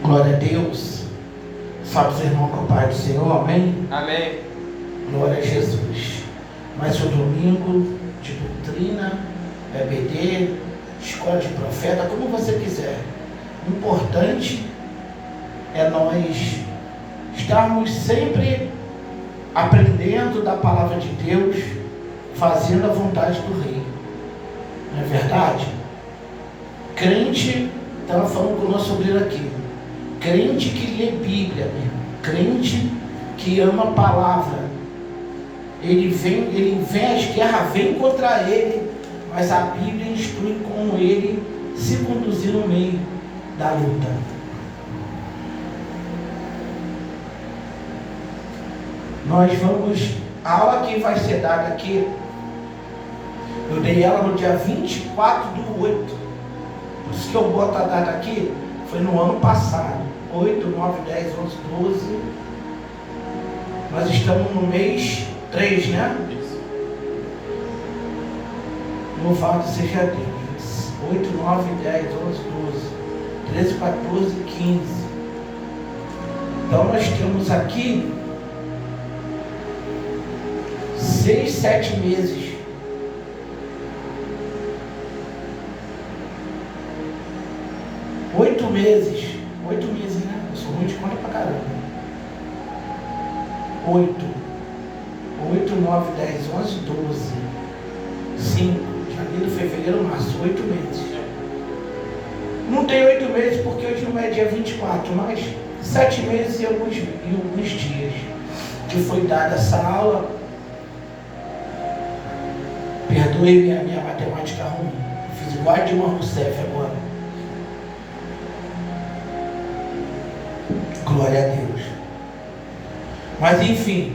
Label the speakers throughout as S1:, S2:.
S1: Glória a Deus. Salve os irmãos com a paz do Senhor, amém?
S2: Amém.
S1: Glória a Jesus. Mais um domingo de doutrina, EBD, escola de profeta, como você quiser. O importante é nós estarmos sempre aprendendo da palavra de Deus, fazendo a vontade do Rei. Não é verdade? Crente, estava falando com o nosso obreiro aqui, crente que lê Bíblia, mesmo, crente que ama a palavra, ele vem as guerras, vem contra ele, mas a Bíblia instrui como ele se conduzir no meio da luta. Nós vamos, a aula que vai ser dada aqui, eu dei ela no dia 24/8, por isso que eu boto a data aqui, foi no ano passado, 8, 9, 10, 11, 12, nós estamos no mês 3, né? Louvado seja Deus. 8, 9, 10, 11, 12, 13, 14, 15. Então nós temos aqui 6, 7 meses. Oito meses, né? Eu sou ruim de conta pra caramba. 8, 9, 10, 11, 12, 5, janeiro, fevereiro, março, 8 meses. Não tem 8 meses porque hoje não é dia 24, mas 7 meses e alguns dias que foi dada essa aula. Perdoe minha matemática ruim. Fiz igual a Dilma Rousseff agora. Glória a Deus. Mas enfim,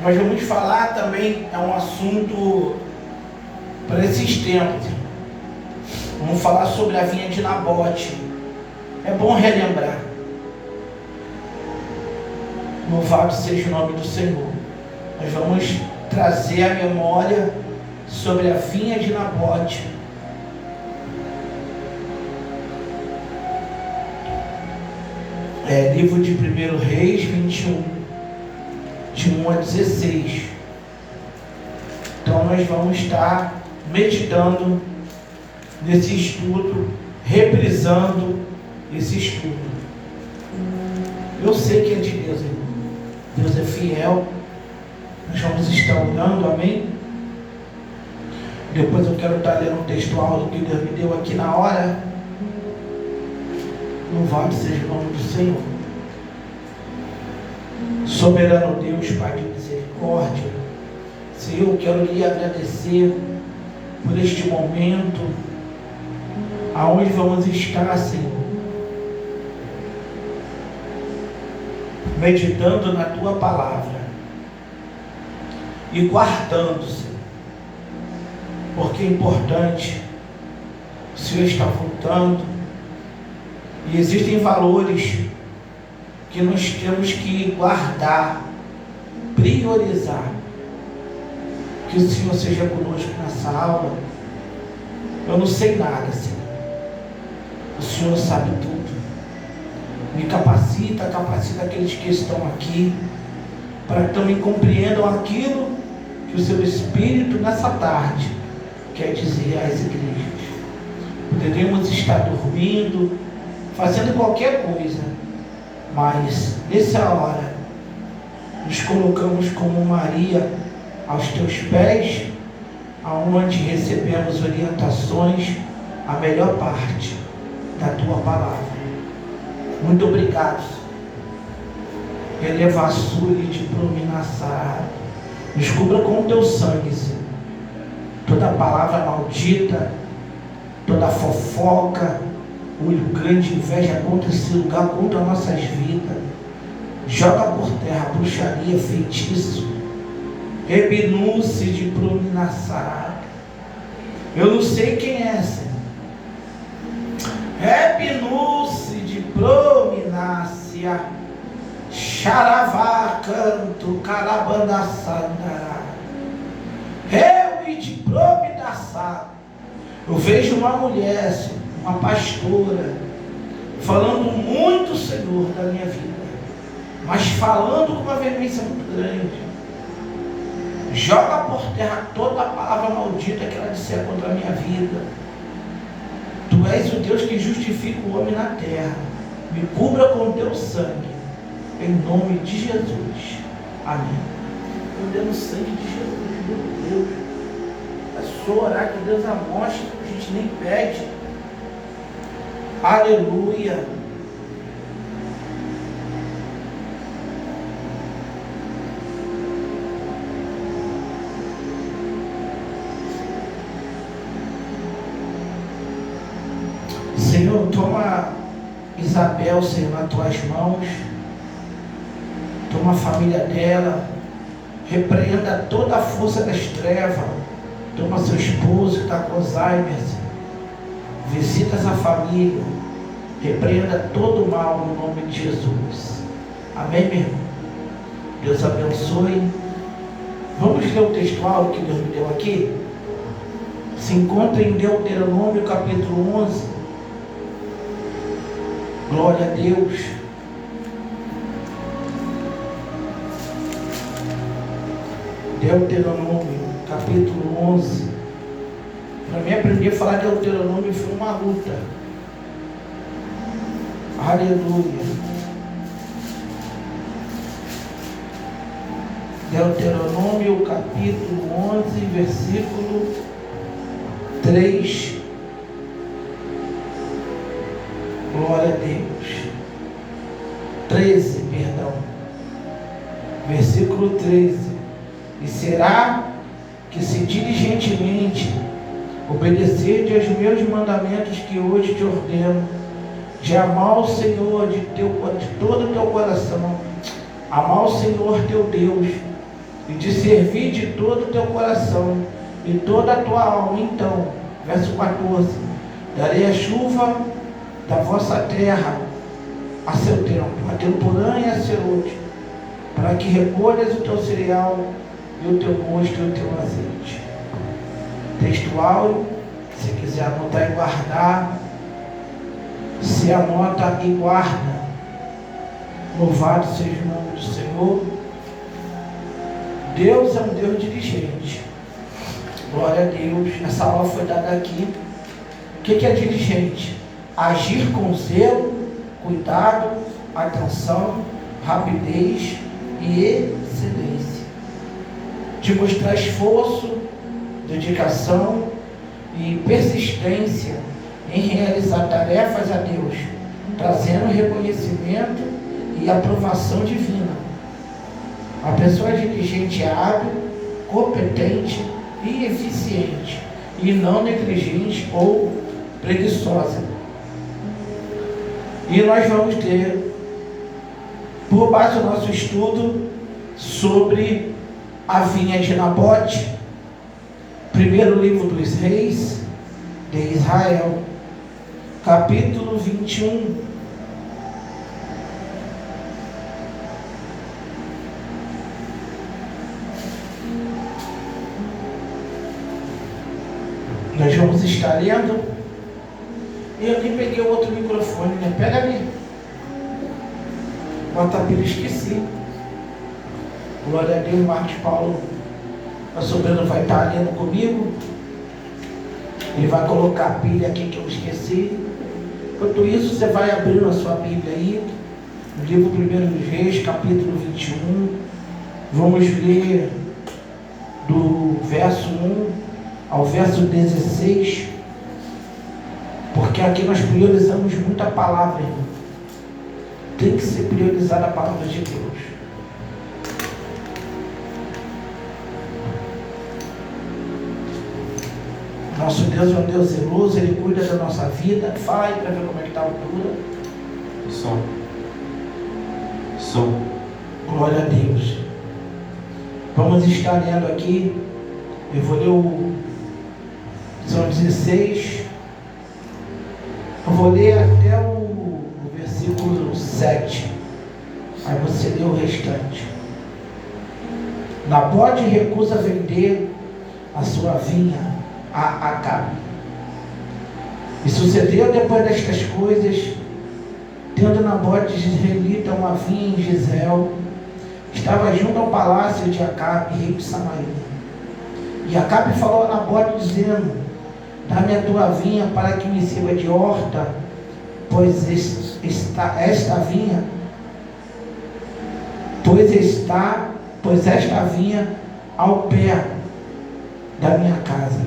S1: nós vamos falar também, é um assunto para esses tempos. Vamos falar sobre a vinha de Nabote. É bom relembrar. Louvado seja o nome do Senhor. Nós vamos trazer a memória sobre a vinha de Nabote. Livro de 1 Reis 21, de 1 a 16. Então nós vamos estar meditando nesse estudo, reprisando esse estudo. Eu sei que é de Deus, irmão. Deus é fiel. Nós vamos estar orando, amém? Depois eu quero estar lendo um texto áudio que Deus me deu aqui na hora. Louvado seja o nome do Senhor. Soberano Deus, Pai de misericórdia, Senhor, eu quero lhe agradecer por este momento, aonde vamos estar, Senhor, meditando na Tua palavra e guardando, Senhor, porque é importante, o Senhor está voltando. E existem valores que nós temos que guardar, priorizar. Que o Senhor seja conosco nessa aula. Eu não sei nada, Senhor. O Senhor sabe tudo. Me capacita aqueles que estão aqui, para que também compreendam aquilo que o Seu Espírito nessa tarde quer dizer às igrejas. Poderemos estar dormindo, fazendo qualquer coisa, mas nessa hora nos colocamos como Maria aos Teus pés, aonde recebemos orientações, a melhor parte da Tua palavra. Muito obrigado. Elevaçure de prominassar, nos cubra com o Teu sangue, Senhor. Toda palavra maldita, toda fofoca, olho grande, inveja contra esse lugar, contra nossas vidas, joga por terra bruxaria, feitiço, rebinúncia de prominassar. Eu não sei quem é, Senhor. Rebinúcia de prominácia, xaravá, canto, carabandaçandará, eu e de prominassar. Eu vejo uma mulher, Senhor, uma pastora, falando muito, Senhor, da minha vida, mas falando com uma veemência muito grande. Joga por terra toda a palavra maldita que ela disser contra a minha vida. Tu és o Deus que justifica o homem na terra. Me cubra com o teu sangue, em nome de Jesus. Amém. Poder no sangue de Jesus, meu Deus. É só orar que Deus amostra, a gente nem pede. Aleluia. Senhor, toma Isabel, Senhor, nas tuas mãos. Toma a família dela. Repreenda toda a força das trevas. Toma seu esposo que está com Alzheimer, Senhor. Visita essa família. Repreenda todo o mal no nome de Jesus. Amém, meu irmão? Deus abençoe. Vamos ler o textual que Deus me deu aqui? Se encontra em Deuteronômio capítulo 11. Glória a Deus. Deuteronômio capítulo 11. Para mim aprender a falar de Deuteronômio foi uma luta. Aleluia. Deuteronômio capítulo 11, versículo 3. Glória a Deus. 13, perdão. Versículo 13. E será que se diligentemente obedecer aos meus mandamentos que hoje te ordeno, de amar o Senhor de todo o teu coração, amar o Senhor teu Deus, e de servir de todo o teu coração e toda a tua alma, então, verso 14, darei a chuva da vossa terra a seu tempo, a temporã e a cerote, para que recolhas o teu cereal e o teu mosto e o teu azeite. Textual, se quiser anotar e guardar, se anota e guarda. Louvado seja o nome do Senhor. Deus é um Deus diligente. Glória a Deus. Essa aula foi dada aqui. O que é diligente? Agir com zelo, cuidado, atenção, rapidez e excelência. De mostrar esforço, dedicação e persistência em realizar tarefas a Deus, trazendo reconhecimento e aprovação divina. A pessoa diligente é hábil, competente e eficiente, e não negligente ou preguiçosa. E nós vamos ter, por base do nosso estudo, sobre a vinha de Nabote, primeiro livro dos reis de Israel, capítulo 21. Nós vamos estar lendo. Eu nem peguei o outro microfone, né? Pega ali. Bota a pilha, esqueci. Glória a Deus, Marcos Paulo, a sobrando, vai estar lendo comigo. Ele vai colocar a pilha aqui que eu esqueci. Enquanto isso, você vai abrindo a sua Bíblia aí, no livro 1 dos Reis, capítulo 21. Vamos ler do verso 1 ao verso 16. Porque aqui nós priorizamos muito a palavra, irmão. Tem que ser priorizada a palavra de Deus. Nosso Deus é um Deus zeloso, Ele cuida da nossa vida. Fala aí para ver como é que está a altura. Som. Glória a Deus. Vamos estar lendo aqui. Eu vou ler são 16. Eu vou ler até o versículo 7. Aí você lê o restante. Nabote recusa vender a sua vinha a Acabe. E sucedeu depois destas coisas tendo Nabote israelita uma vinha em Jezreel, estava junto ao palácio de Acabe, rei de Samaria. E Acabe falou a Nabote, dizendo: dá-me a tua vinha para que me sirva de horta, pois esta vinha ao pé da minha casa.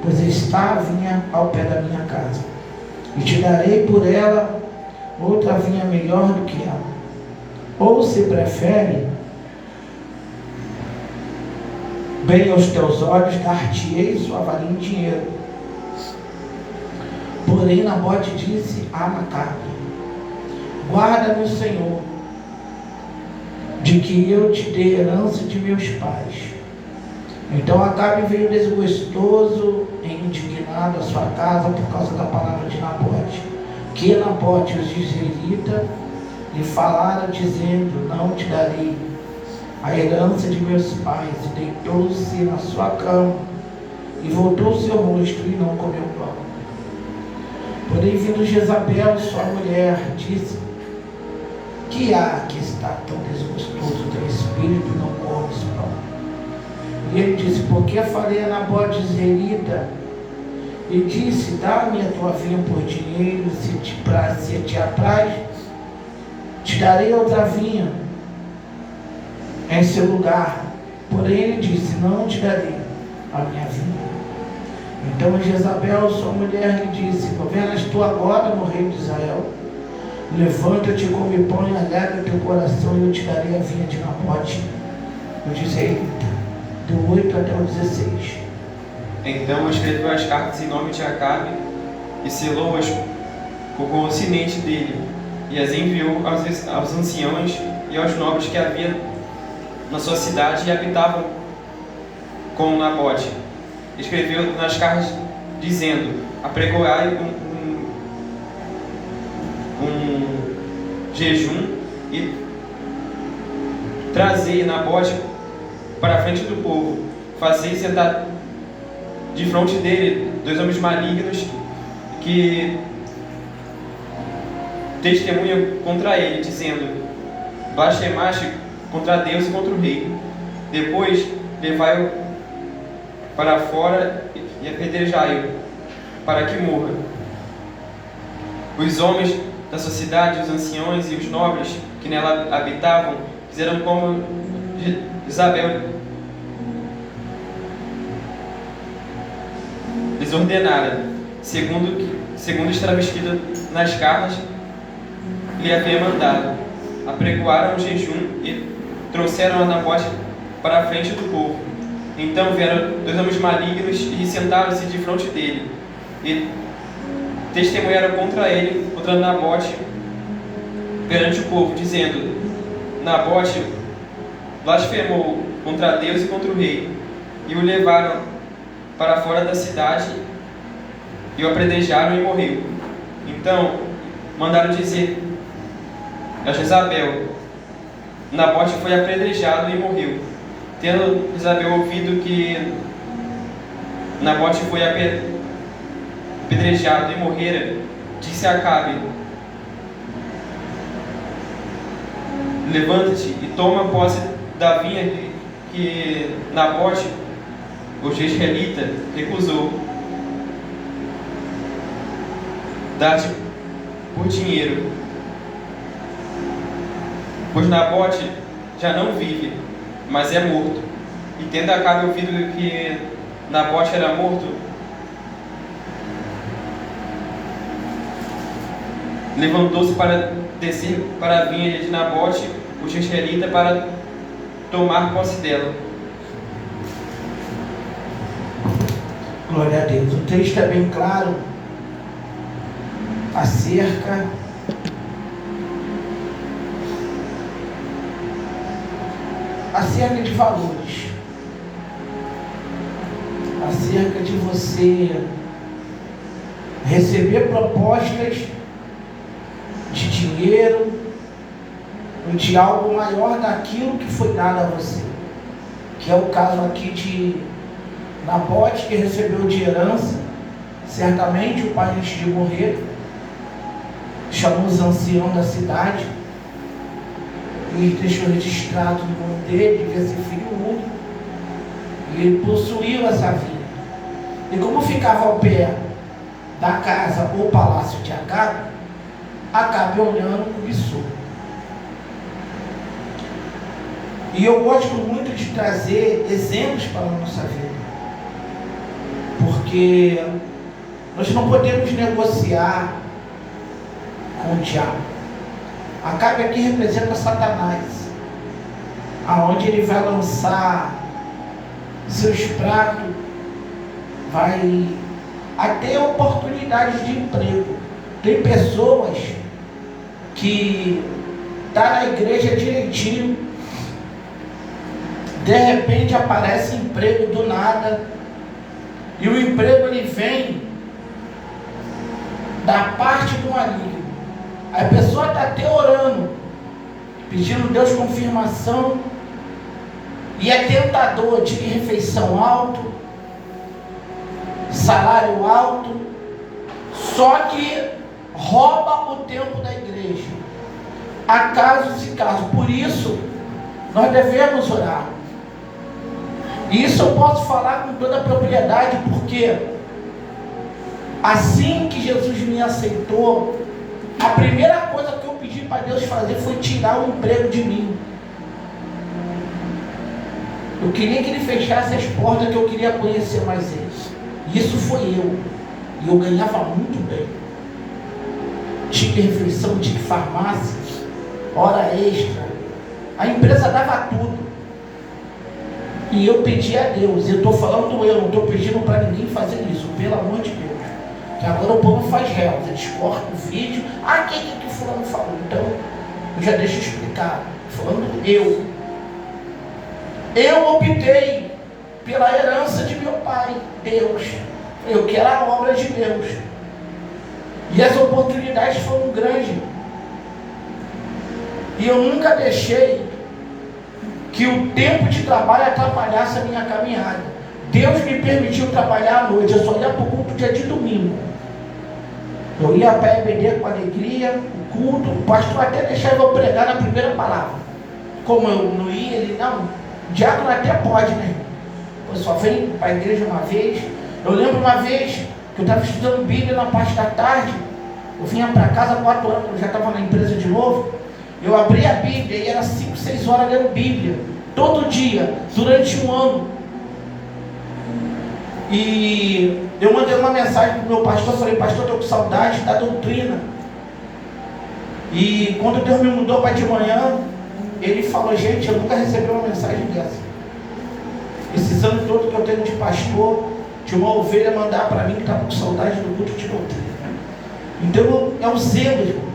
S1: Pois está a vinha ao pé da minha casa. E te darei por ela outra vinha melhor do que ela. Ou se prefere, bem aos teus olhos, dar-te-ei sua valia em dinheiro. Porém Nabote disse a Acabe: guarda-me o Senhor, de que eu te dê herança de meus pais. Então Acabe veio desgostoso e indignado à sua casa por causa da palavra de Nabote, que Nabote, os israelitas, lhe falaram, dizendo: não te darei a herança de meus pais. E deitou-se na sua cama e voltou o seu rosto e não comeu pão. Porém, vindo Jezabel, sua mulher, disse: que há que está tão desgostoso teu espírito e não comes pão? E ele disse: porque falei a Nabote israelita, e disse: dá-me a tua vinha por dinheiro, se te apraz, te darei outra vinha em seu lugar. Porém ele disse: não te darei a minha vinha. Então Jezabel, sua mulher, lhe disse: governas tu agora no reino de Israel? Levanta-te, come pão e alegra teu coração, e eu te darei a vinha de Nabote, o israelita. Do 8 até o 16.
S2: Então escreveu as cartas em nome de Acabe e selou-as com o conhecimento dele, e as enviou aos anciãos e aos nobres que havia na sua cidade e habitavam com Nabote. Escreveu nas cartas dizendo: apregoai um jejum e trazei Nabote para a frente do povo, fazei sentar de frente dele 2 homens malignos que testemunham contra ele, dizendo: blasfemaste contra Deus e contra o rei. Depois levai-o para fora e apedrejai-o, para que morra. Os homens da sua cidade, os anciãos e os nobres que nela habitavam, fizeram como Isabel lhes ordenara, segundo estava escrito nas cartas que lhe havia mandado. Apregoaram o jejum e trouxeram a Nabote para a frente do povo. Então vieram 2 homens malignos e sentaram-se de frente dele e testemunharam contra ele, contra Nabote, perante o povo, dizendo: Nabote blasfemou contra Deus e contra o rei. E o levaram para fora da cidade e o apedrejaram e morreu. Então mandaram dizer a Jezabel: Nabote foi apedrejado e morreu. Tendo Jezabel ouvido que Nabote foi apedrejado e morrera, disse a Acabe: levanta-te e toma posse da vinha que Nabote, o jezreelita, recusou dar-te por dinheiro, pois Nabote já não vive, mas é morto. E tendo Acabe ouvido que Nabote era morto, levantou-se para descer para a vinha de Nabote, o jezreelita, para tomar posse dela.
S1: Glória a Deus. O texto é bem claro acerca de valores, acerca de você receber propostas de dinheiro ou de algo maior daquilo que foi dado a você, que é o caso aqui de Nabote, que recebeu de herança, certamente o pai, antes de morrer, chamou os anciãos da cidade e deixou registrado no nome dele, devia ser filho único, e ele possuiu essa vinha. E como ficava ao pé da casa ou palácio de Acabe olhando cobiçou. E eu gosto muito de trazer exemplos para a nossa vida, porque nós não podemos negociar com o diabo. Acabe aqui representa Satanás, aonde ele vai lançar seus pratos, vai até oportunidades de emprego. Tem pessoas que estão na igreja direitinho, de repente aparece emprego do nada, e o emprego ele vem da parte do maligno. A pessoa está até orando, pedindo a Deus confirmação, e é tentador de refeição alto, salário alto, só que rouba o tempo da igreja. Há casos e casos, por isso nós devemos orar. E isso eu posso falar com toda a propriedade, porque assim que Jesus me aceitou, a primeira coisa que eu pedi para Deus fazer foi tirar o emprego de mim. Eu queria que Ele fechasse as portas, que eu queria conhecer mais Ele. Isso foi eu. E eu ganhava muito bem. Tinha refeição, tinha farmácia, hora extra. A empresa dava tudo. E eu pedi a Deus. Eu estou falando eu, não estou pedindo para ninguém fazer isso, pelo amor de Deus. Que agora o povo faz réus, eles cortam o vídeo. Ah, o que fulano falou? Então, eu já deixo explicar. Falando eu optei pela herança de meu pai, Deus. Eu quero a obra de Deus. E as oportunidades foram grandes. E eu nunca deixei que o tempo de trabalho atrapalhasse a minha caminhada. Deus me permitiu trabalhar à noite. Eu só ia para o culto dia de domingo. Eu ia para a EBD com alegria, o culto. O pastor até deixava eu pregar na primeira palavra. Como eu não ia, ele não. O diácono até pode, né? Eu só vem para a igreja uma vez. Eu lembro uma vez que eu estava estudando Bíblia na parte da tarde. Eu vinha para casa 4 horas, eu já estava na empresa de novo. Eu abri a Bíblia e era 5, 6 horas lendo Bíblia. Todo dia, durante um ano. E eu mandei uma mensagem para o meu pastor. Falei, pastor, estou com saudade da doutrina. E quando Deus me mudou para de manhã, ele falou, gente, eu nunca recebi uma mensagem dessa. Esses anos todos que eu tenho de pastor, de uma ovelha mandar para mim que estava com saudade do culto de doutrina. Então é um zelo, irmão.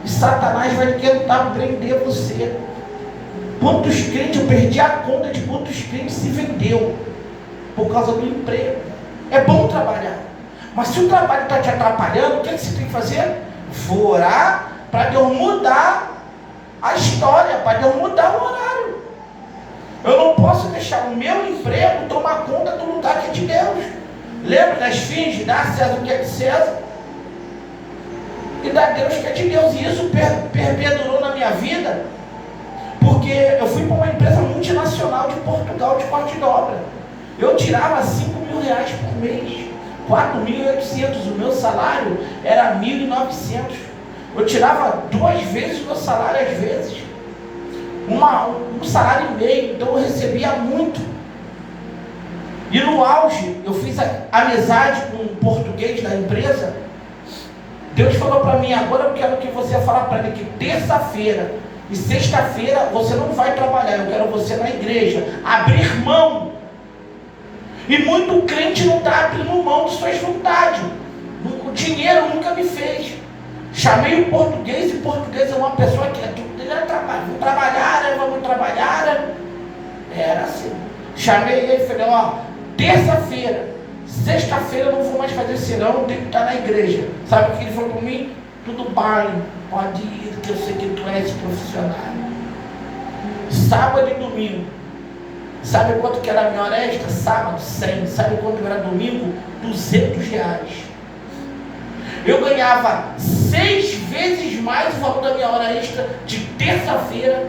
S1: E Satanás vai tentar prender você. Quantos crentes, eu perdi a conta de quantos crentes se vendeu por causa do emprego. É bom trabalhar, mas se o trabalho está te atrapalhando, o que você tem que fazer? Vou orar para Deus mudar a história, para Deus mudar o horário. Eu não posso deixar o meu emprego tomar conta do lugar que é de Deus. Lembra das fins de dar a César o que é de César e dar a Deus o que é de Deus. E isso perpedurou na minha vida, porque eu fui para uma empresa multinacional de Portugal de corte de obra. Eu tirava 5 mil reais por mês, 4.800. O meu salário era 1.900. Eu tirava 2 vezes o meu salário às vezes, um salário e meio. Então eu recebia muito. E no auge, eu fiz amizade com um português da empresa. Deus falou para mim, agora eu quero que você fale para ele que terça-feira e sexta-feira você não vai trabalhar, eu quero você na igreja, abrir mão. E muito crente não está abrindo mão de suas vontades. O dinheiro nunca me fez. Chamei o português, e o português é uma pessoa que ele é trabalho. Vamos trabalhar, né? Vamos trabalhar. Né? Era assim. Chamei ele e falei, ó, terça-feira, sexta-feira eu não vou mais fazer serão, tenho que estar na igreja. Sabe o que ele falou para mim? Tudo bem, pode ir, que eu sei que tu és profissional. Sábado e domingo. Sabe quanto que era a minha hora extra? Sábado, 100. Sabe quanto era domingo? 200 reais. Eu ganhava 100 6 vezes mais o valor da minha hora extra de terça-feira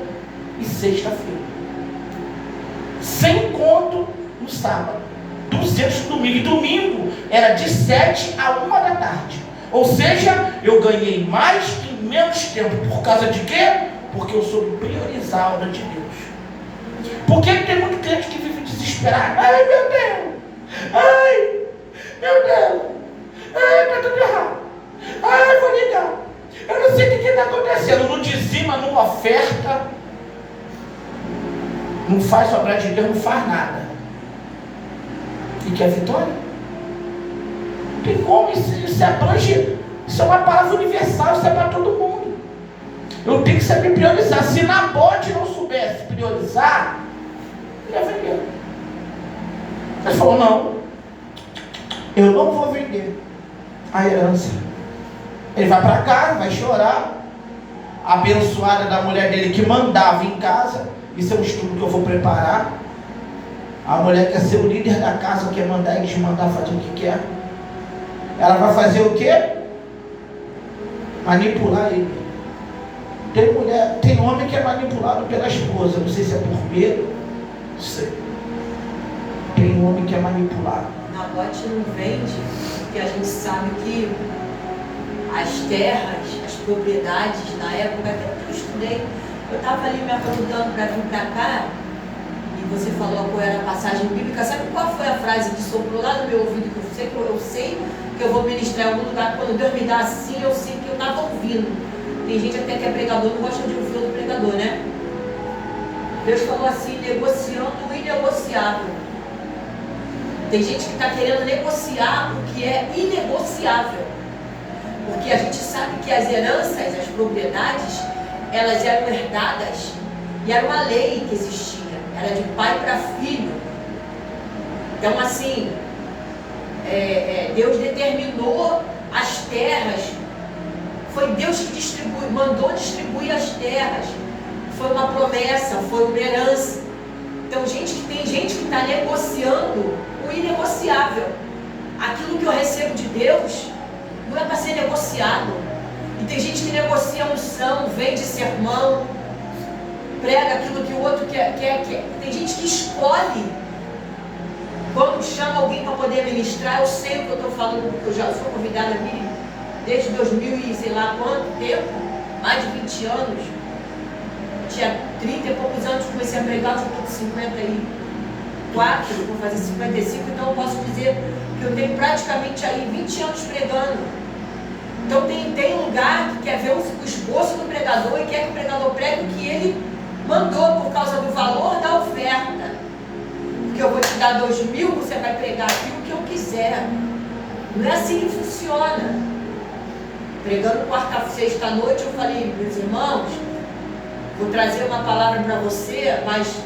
S1: e sexta-feira. 100 conto no sábado, 200 no domingo. E domingo era de 7 a 1 da tarde. Ou seja, eu ganhei mais em menos tempo. Por causa de quê? Porque eu soube priorizar a obra de Deus. Por que tem muito crente que vive desesperado? Ai, meu Deus! Ai, meu Deus! Ai, está tudo errado! Ai, vou ligar! Eu não sei o que está acontecendo. Não dizima, não oferta, não faz obra de Deus, não faz nada. E quer vitória? Não tem como, isso abrange, isso é uma palavra universal, isso é para todo mundo. Eu tenho que saber priorizar. Se Nabote não soubesse priorizar, ele ia vender. Ele falou, não, eu não vou vender a herança. Ele vai para casa, vai chorar. A abençoada da mulher dele que mandava em casa. Isso é um estudo que eu vou preparar. A mulher quer ser o líder da casa, quer mandar eles mandar fazer o que quer. Ela vai fazer o quê? Manipular ele. Tem homem que é manipulado pela esposa. Não sei se é por medo. Não sei. Tem homem que é manipulado.
S3: Nabote não vende, porque a gente sabe que as terras, as propriedades na época, até que eu estudei, eu estava ali me aprontando para vir para cá, e você falou qual era a passagem bíblica. Sabe qual foi a frase que soprou lá no meu ouvido, que eu sei que eu vou ministrar em algum lugar, quando Deus me dá assim, eu sei que eu estava ouvindo. Tem gente até que é pregador, não gosta de ouvir outro pregador, né? Deus falou assim, negociando o inegociável. Tem gente que está querendo negociar o que é inegociável. Porque a gente sabe que as heranças, as propriedades, elas eram herdadas e era uma lei que existia. Era de pai para filho. Então assim, Deus determinou as terras. Foi Deus que mandou distribuir as terras. Foi uma promessa, foi uma herança. Então tem gente que está negociando o inegociável. Aquilo que eu recebo de Deus não é para ser negociado. E tem gente que negocia unção, vende sermão, prega aquilo que o outro quer. Tem gente que escolhe. Quando chama alguém para poder ministrar, eu sei o que eu estou falando, porque eu já sou convidada a vir desde 2000 e sei lá quanto tempo, mais de 20 anos. Tinha 30 e poucos anos, comecei a pregar, já estou com 54, vou fazer 55, então eu posso dizer que eu tenho praticamente aí 20 anos pregando. Então tem lugar que quer ver o esboço do pregador e quer que o pregador pregue o que ele mandou por causa do valor da oferta. Porque eu vou te dar 2.000, você vai pregar aquilo que eu quiser. Não é assim que funciona. Pregando sexta noite, eu falei, meus irmãos, vou trazer uma palavra para você, mas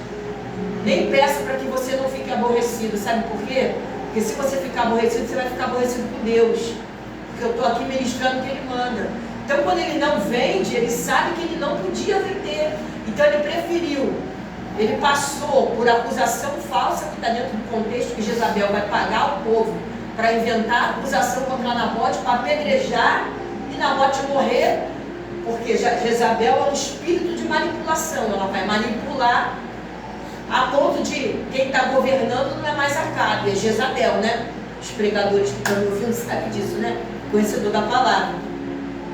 S3: nem peço para que você não fique aborrecido. Sabe por quê? Porque se você ficar aborrecido, você vai ficar aborrecido com Deus. Porque eu estou aqui ministrando o que Ele manda. Então, quando Ele não vende, Ele sabe que Ele não podia vender. Então, Ele preferiu. Ele passou por acusação falsa, que está dentro do contexto que Jezabel vai pagar o povo para inventar acusação contra Nabote, para apedrejar e Nabote morrer. Porque Jezabel é um espírito de manipulação. Ela vai manipular a ponto de quem está governando não é mais Acabe, é Jezabel, né? Os pregadores que estão me ouvindo sabem disso, né? Conhecedor da palavra.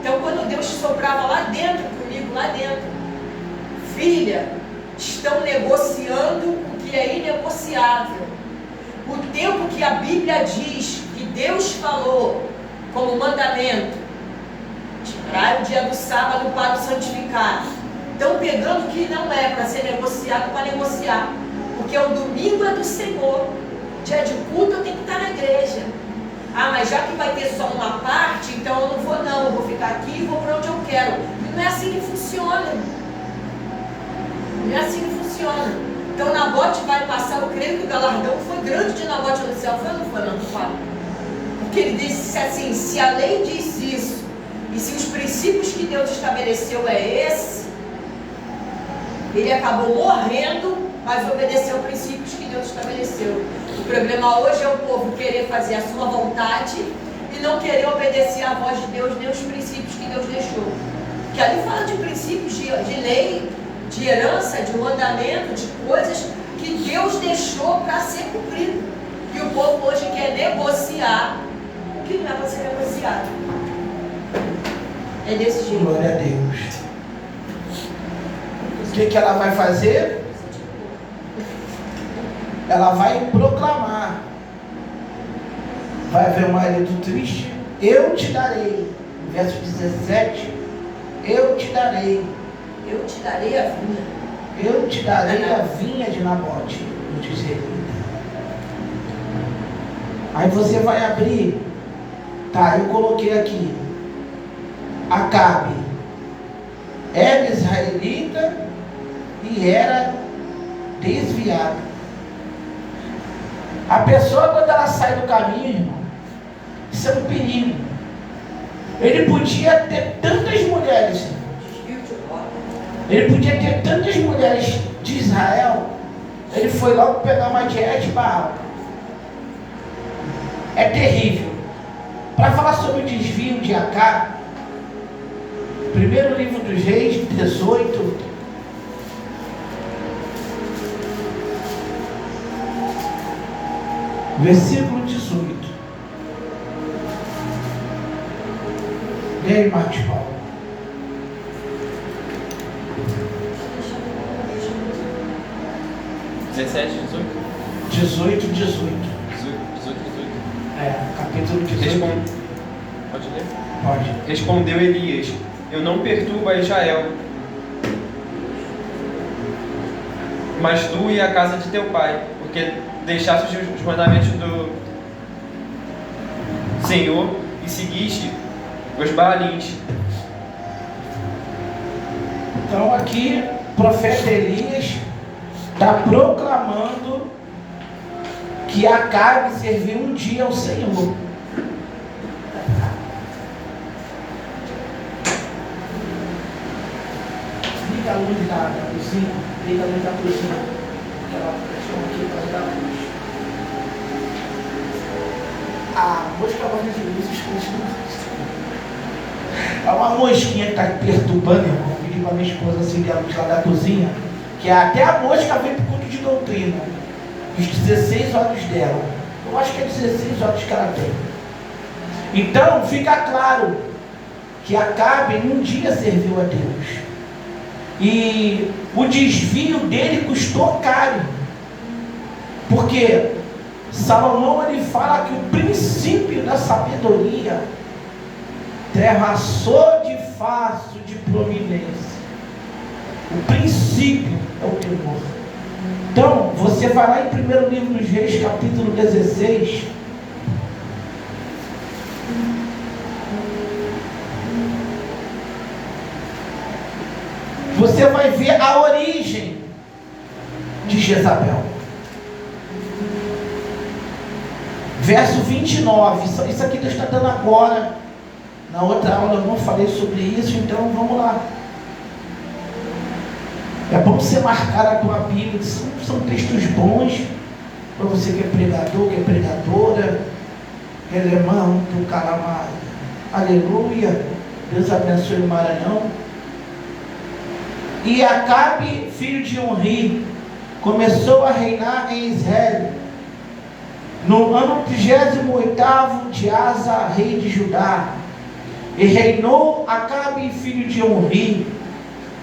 S3: Então, quando Deus soprava lá dentro comigo, lá dentro, filha, estão negociando o que é inegociável. O tempo que a Bíblia diz que Deus falou como mandamento, tirar o dia do sábado para o santificar. Estão pegando o que não é para ser negociado para negociar. Porque o domingo é do Senhor. Dia de culto eu tenho que estar na igreja. Ah, mas já que vai ter só uma parte, então eu não vou não. Eu vou ficar aqui e vou para onde eu quero. Não é assim que funciona. Não é assim que funciona. Então Nabote vai passar, eu creio que o galardão foi grande de Nabote no céu. Foi ou não foi, não? Porque ele disse assim, se a lei diz isso, e se os princípios que Deus estabeleceu é esse, ele acabou morrendo, mas obedeceu princípios que Deus estabeleceu. O problema hoje é o povo querer fazer a sua vontade e não querer obedecer à voz de Deus, nem os princípios que Deus deixou. Que ali fala de princípios de lei, de herança, de mandamento, de coisas que Deus deixou para ser cumprido. E o povo hoje quer negociar o que não é para ser negociado. É desse jeito.
S1: Glória a Deus. O que ela vai fazer? Ela vai proclamar. Vai haver um marido triste. Eu te darei. Verso 17. Eu te darei.
S3: Eu te darei a vinha.
S1: Eu te darei a vinha de Nabote. Eu te dizer. Aí você vai abrir. Tá, eu coloquei aqui. Acabe era israelita e era desviada. A pessoa, quando ela sai do caminho, irmão, isso é um perigo. Ele podia ter tantas mulheres. Ele podia ter tantas mulheres de Israel. Ele foi logo pegar uma de Baal. É terrível. Para falar sobre o desvio de Acabe, primeiro livro dos Reis, 18. Versículo 18. E aí, Marcos Paulo?
S2: (17, 18)?
S1: 18. É, capítulo 18.
S2: Pode ler?
S1: Pode.
S2: Respondeu Elias: eu não perturbo a Israel, mas tu e a casa de teu pai, porque deixaste os mandamentos do Senhor e seguiste os Baalins.
S1: Então aqui o profeta Elias está proclamando que Acabe serviu um dia ao Senhor. Liga a luz da cozinha, liga a luz da cozinha, aquela questão aqui para ligar a luz. A mosca gosta de luz escura. É uma mosquinha que está perturbando, irmão. Eu pedi para minha esposa acender a luz lá da cozinha, que até a mosca vem para o culto de doutrina. Os 16 olhos dela. Eu acho que é 16 olhos que ela tem. Então, fica claro que Acabe num dia serviu a Deus. E o desvio dele custou caro. Porque Salomão ele fala que o princípio da sabedoria terraçou de fácil de providência. O princípio é o temor. Então, você vai lá em 1 livro dos Reis, capítulo 16. Você vai ver a origem de Jezabel. Verso 29. Isso aqui Deus está dando agora. Na outra aula eu não falei sobre isso, então vamos lá. É bom você marcar a tua Bíblia. São textos bons para você que é pregador, que é pregadora, que é irmão do Calamar. Aleluia. Deus abençoe o Maranhão. E Acabe, filho de Onri, começou a reinar em Israel no ano 38º de Asa, rei de Judá. E reinou Acabe, filho de Onri,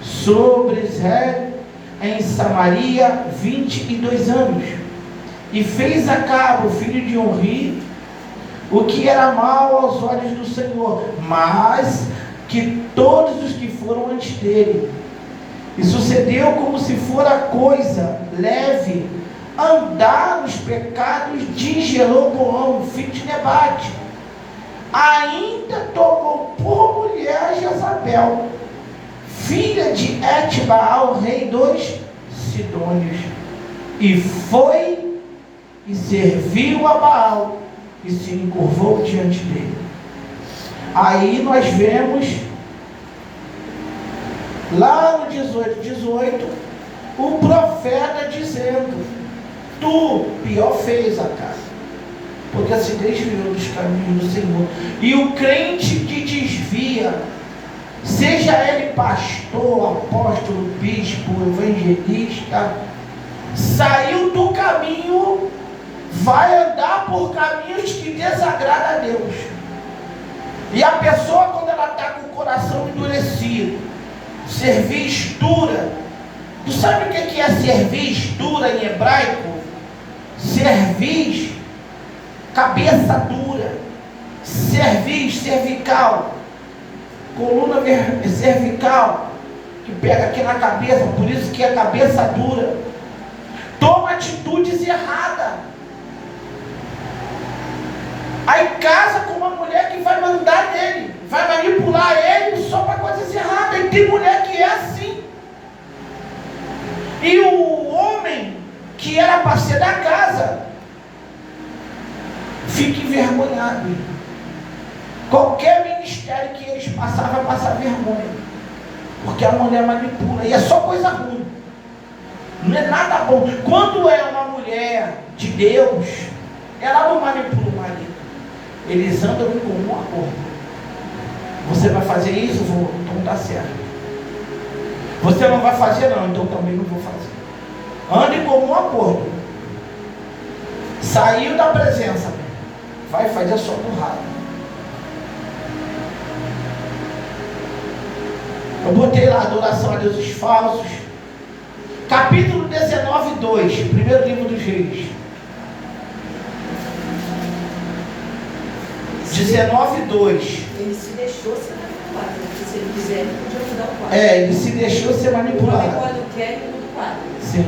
S1: sobre Israel em Samaria 22 anos. E fez Acabe, filho de Onri, o que era mal aos olhos do Senhor, mas que todos os que foram antes dele. E sucedeu como se fora coisa leve andar nos pecados de Jeroboão, filho de Nebate. Ainda tomou por mulher Jezabel, filha de Etbaal, rei dos Sidônios, e foi e serviu a Baal e se encurvou diante dele. Aí nós vemos lá no 18, o profeta dizendo: tu pior fez, Acabe. porque se desviou dos caminhos do Senhor. E o crente que desvia, seja ele pastor, apóstolo, bispo, evangelista, saiu do caminho, vai andar por caminhos que desagradam a Deus. E a pessoa, quando ela está com o coração endurecido, cerviz dura, tu sabe o que é cerviz dura em hebraico? Cerviz, cabeça dura, cerviz, cervical, coluna cervical, que pega aqui na cabeça, por isso que é cabeça dura. Toma atitudes erradas. Aí casa com uma mulher que vai mandar nele, vai manipular ele só para coisas erradas. E tem mulher que é assim. E o homem que era para ser da casa fica envergonhado. Qualquer ministério que eles passavam vai passar vergonha, porque a mulher manipula, e é só coisa ruim, não é nada bom. Quando é uma mulher de Deus, ela não manipula o marido, eles andam em comum acordo. Você vai fazer isso? Vou, então tá certo. Você não vai fazer? Não, então também não vou fazer. Anda em comum acordo. Saiu da presença, vai fazer só burrada. Eu botei lá adoração a deuses falsos. Capítulo 19, 2, primeiro livro dos Reis. 19, 2.
S3: Ele se deixou ser manipulado, porque se ele quiser, ele podia mudar o quadro.
S1: Ele se deixou ser manipulado.
S3: Quando quer, ele muda o quadro.
S1: Sim.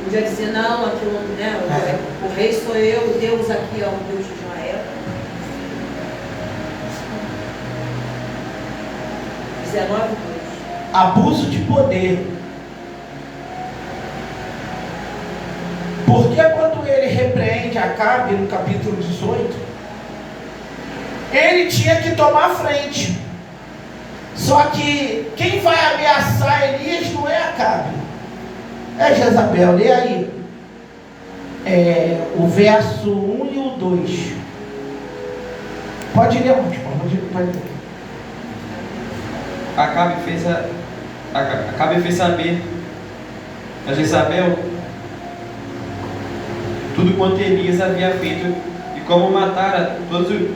S3: Podia dizer, não, aquilo, né? O rei sou eu, Deus aqui é o Deus de Israel. 19, 2.
S1: Abuso de poder. Porque quando ele repreende Acabe no capítulo 18, ele tinha que tomar a frente. Só que quem vai ameaçar Elias não é Acabe, é Jezabel. Lê aí o verso 1 e o 2. Pode ler onde? Pode ler.
S2: Acabe fez saber a Jezabel tudo quanto Elias havia feito e como matara todos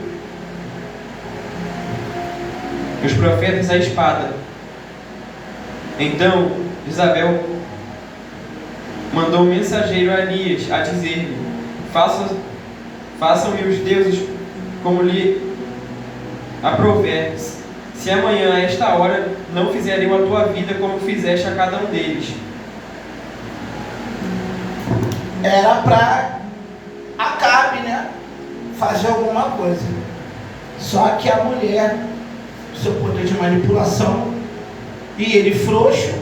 S2: os profetas à espada. Então Jezabel mandou um mensageiro a Elias a dizer-lhe: façam-me os deuses como lhe aprouver, se amanhã a esta hora não fizerem a tua vida como fizeste a cada um deles.
S1: Era para Acabe, né, fazer alguma coisa. Só que a mulher, seu poder de manipulação, e ele frouxo,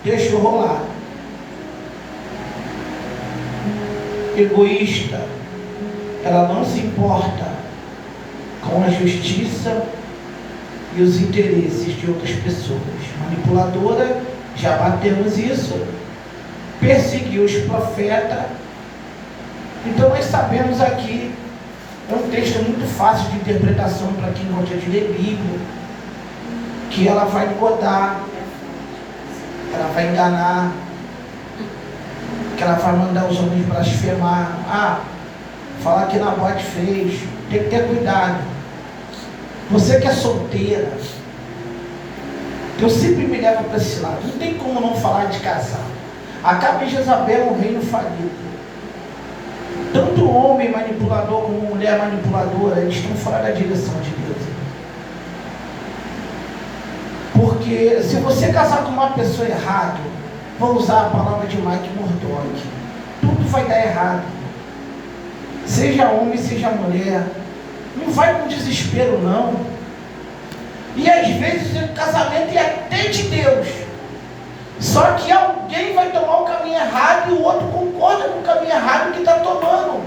S1: deixou rolar. Egoísta, ela não se importa com a justiça e os interesses de outras pessoas. Manipuladora, já batemos isso. Perseguiu os profetas. Então nós sabemos aqui, é um texto muito fácil de interpretação para quem gosta de ler Bíblia, que ela vai engodar, ela vai enganar, que ela vai mandar os homens blasfemar, falar que Nabote fez. Tem que ter cuidado. Você que é solteira, eu sempre me levo para esse lado, não tem como não falar de casar. Acabe em Jezabel, um reino falido. Tanto homem manipulador como mulher manipuladora, eles estão fora da direção de Deus. Porque se você casar com uma pessoa errada, vou usar a palavra de Mike Murdock, tudo vai dar errado. Seja homem, seja mulher, não vai com desespero não. E às vezes o casamento é até de Deus, só que alguém vai tomar o caminho errado e o outro concorda com o caminho errado que está tomando.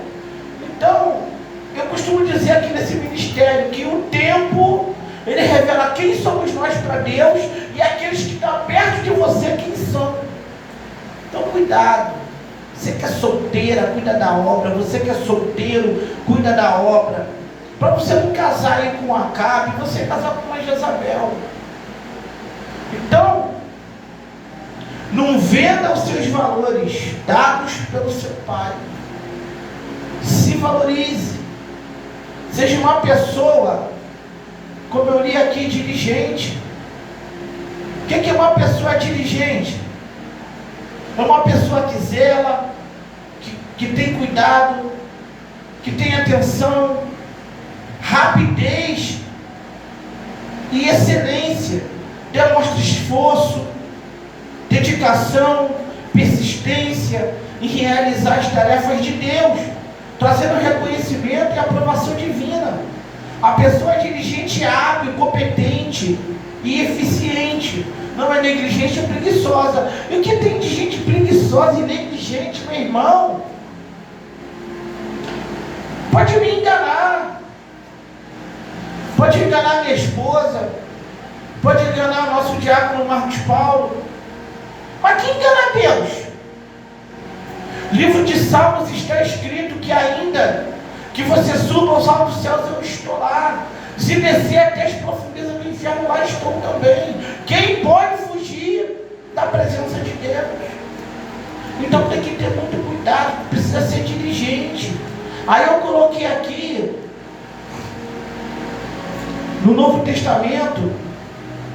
S1: Então, eu costumo dizer aqui nesse ministério que o tempo, ele revela quem somos nós para Deus e aqueles que estão perto de você, quem são. Então, cuidado. Você que é solteira, cuida da obra. Você que é solteiro, cuida da obra. Para você não casar aí com Acabe, você casar com uma Jezabel. Então, não venda os seus valores dados pelo seu pai. Se valorize. Seja uma pessoa, como eu li aqui, diligente. O que é uma pessoa diligente? É uma pessoa que zela, que tem cuidado, que tem atenção, rapidez e excelência. Demonstra esforço, dedicação, persistência em realizar as tarefas de Deus, trazendo reconhecimento e aprovação divina. A pessoa é diligente, hábil, competente e eficiente. Não é negligente ou preguiçosa. E o que tem de gente preguiçosa e negligente, meu irmão? Pode me enganar. Pode enganar minha esposa. Pode enganar o nosso diácono Marcos Paulo. Mas quem engana Deus? Livro de Salmos está escrito que ainda que você suba aos altos céus, eu estou lá. Se descer até as profundezas do inferno, lá estou também. Quem pode fugir da presença de Deus? Então tem que ter muito cuidado, precisa ser diligente. Aí eu coloquei aqui, no Novo Testamento,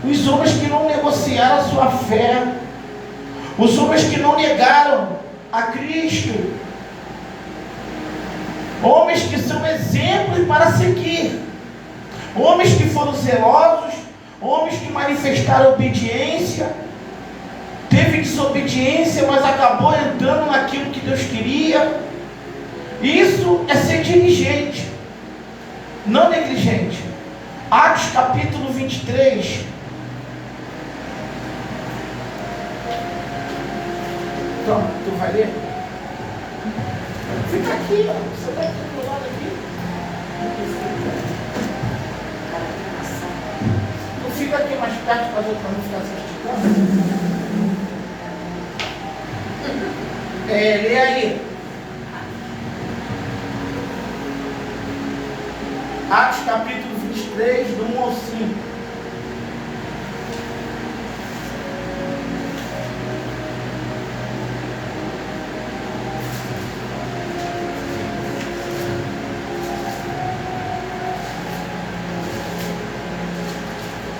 S1: os homens que não negociaram a sua fé, os homens que não negaram a Cristo, homens que são exemplos para seguir, homens que foram zelosos, homens que manifestaram obediência. Teve desobediência, mas acabou entrando naquilo que Deus queria. Isso é ser diligente, não negligente. Atos capítulo 23. Então, tu vai ler? Fica aqui, ó. Você vai aqui do meu lado aqui. Tu fica aqui mais perto para não ficar se esticando. Lê aí. Atos capítulo 23, do 1 ao 5.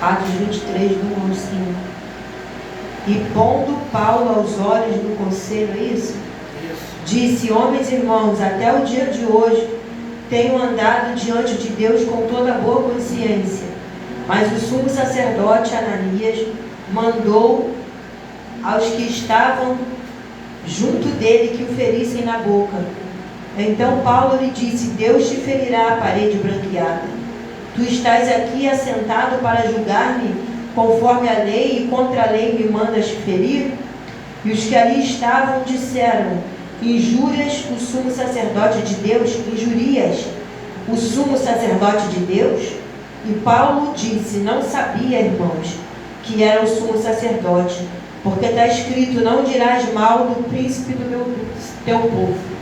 S4: Atos 23, do 1 ao 5. E pondo Paulo aos olhos do conselho, é isso? Disse: homens e irmãos, até o dia de hoje tenho andado diante de Deus com toda boa consciência. Mas o sumo sacerdote Ananias mandou aos que estavam junto dele que o ferissem na boca. Então Paulo lhe disse: Deus te ferirá a parede branqueada. Tu estás aqui assentado para julgar-me conforme a lei e contra a lei me mandas ferir? E os que ali estavam disseram: injúrias o sumo sacerdote de Deus? Injurias o sumo sacerdote de Deus? E Paulo disse: não sabia, irmãos, que era o sumo sacerdote, porque está escrito: não dirás mal do príncipe do teu povo.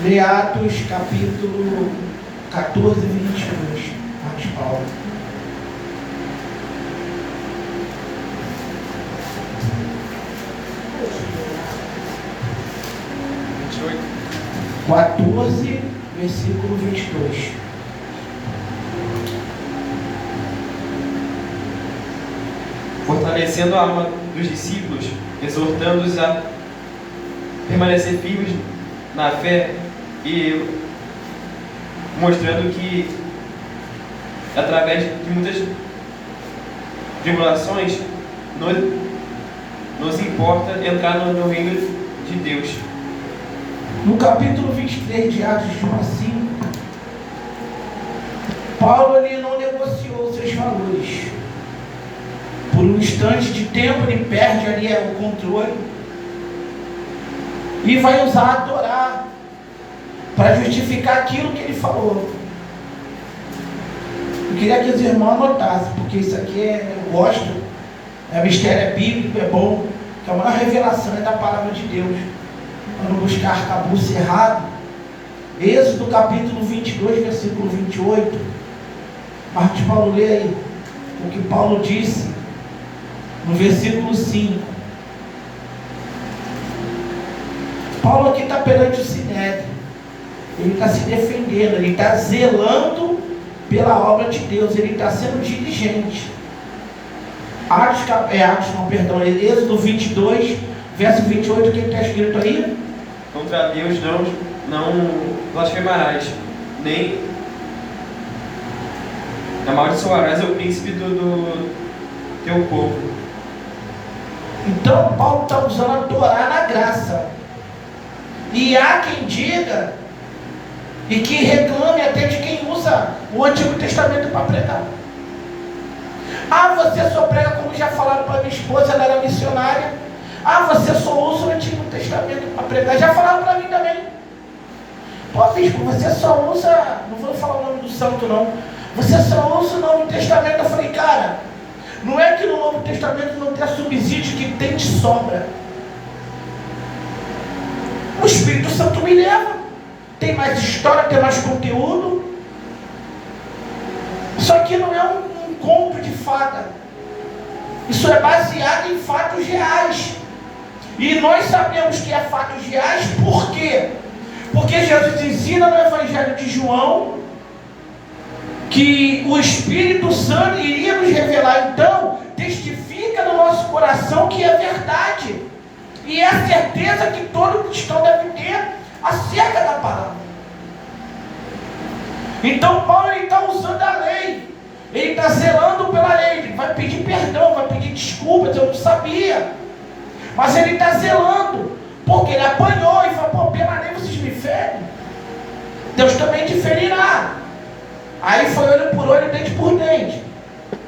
S1: Lê Atos capítulo 14, 22. Atos Paulo.
S2: Oito.
S1: 14, versículo 22.
S2: Fortalecendo a alma dos discípulos, exortando-os a permanecer firmes na fé e mostrando que através de muitas tribulações nos importa entrar no reino de Deus.
S1: No capítulo 23 de Atos de 1 a 5, Paulo ele não negociou seus valores. Por um instante de tempo ele perde ali o controle e vai usar a Torá para justificar aquilo que ele falou. Eu queria que os irmãos anotassem, porque isso aqui eu gosto, mistério é bíblico, é bom, que a maior revelação é da palavra de Deus. para não buscar arcabouço errado. Êxodo capítulo 22, versículo 28. Marcos Paulo, lê aí o que Paulo disse no versículo 5. Paulo aqui está perante o Sinédrio. Ele está se defendendo, ele está zelando pela obra de Deus, ele está sendo diligente. Êxodo 22, verso 28, o que está escrito aí?
S2: Contra Deus não blasfemarás, nem amaldiçoarás o príncipe do teu povo.
S1: Então Paulo está usando a Torá na graça. E há quem diga e que reclame até de quem usa o Antigo Testamento para pregar. Ah, você só prega, como já falaram para minha esposa, ela era missionária. Ah, você só usa o Antigo Testamento para pregar. Já falaram para mim também. Pô, bispo, você só usa, não vou falar o nome do santo não, você só usa o Novo Testamento. Eu falei, cara, não é que no Novo Testamento não tem subsídio, que tem de sobra. O Espírito Santo me leva. Tem mais história, tem mais conteúdo. Isso aqui não é um conto de fada. Isso é baseado em fatos reais. E nós sabemos que é fatos reais, por quê? Porque Jesus ensina no Evangelho de João que o Espírito Santo iria nos revelar. Então, testifica no nosso coração que é verdade. E é a certeza que todo cristão deve ter acerca da palavra. Então Paulo está usando a lei. Ele está zelando pela lei. Ele vai pedir perdão, vai pedir desculpas. Eu não sabia. Mas ele está zelando. Porque ele apanhou e falou, pô, pela lei vocês me ferem. Deus também te ferirá. Aí foi olho por olho, dente por dente.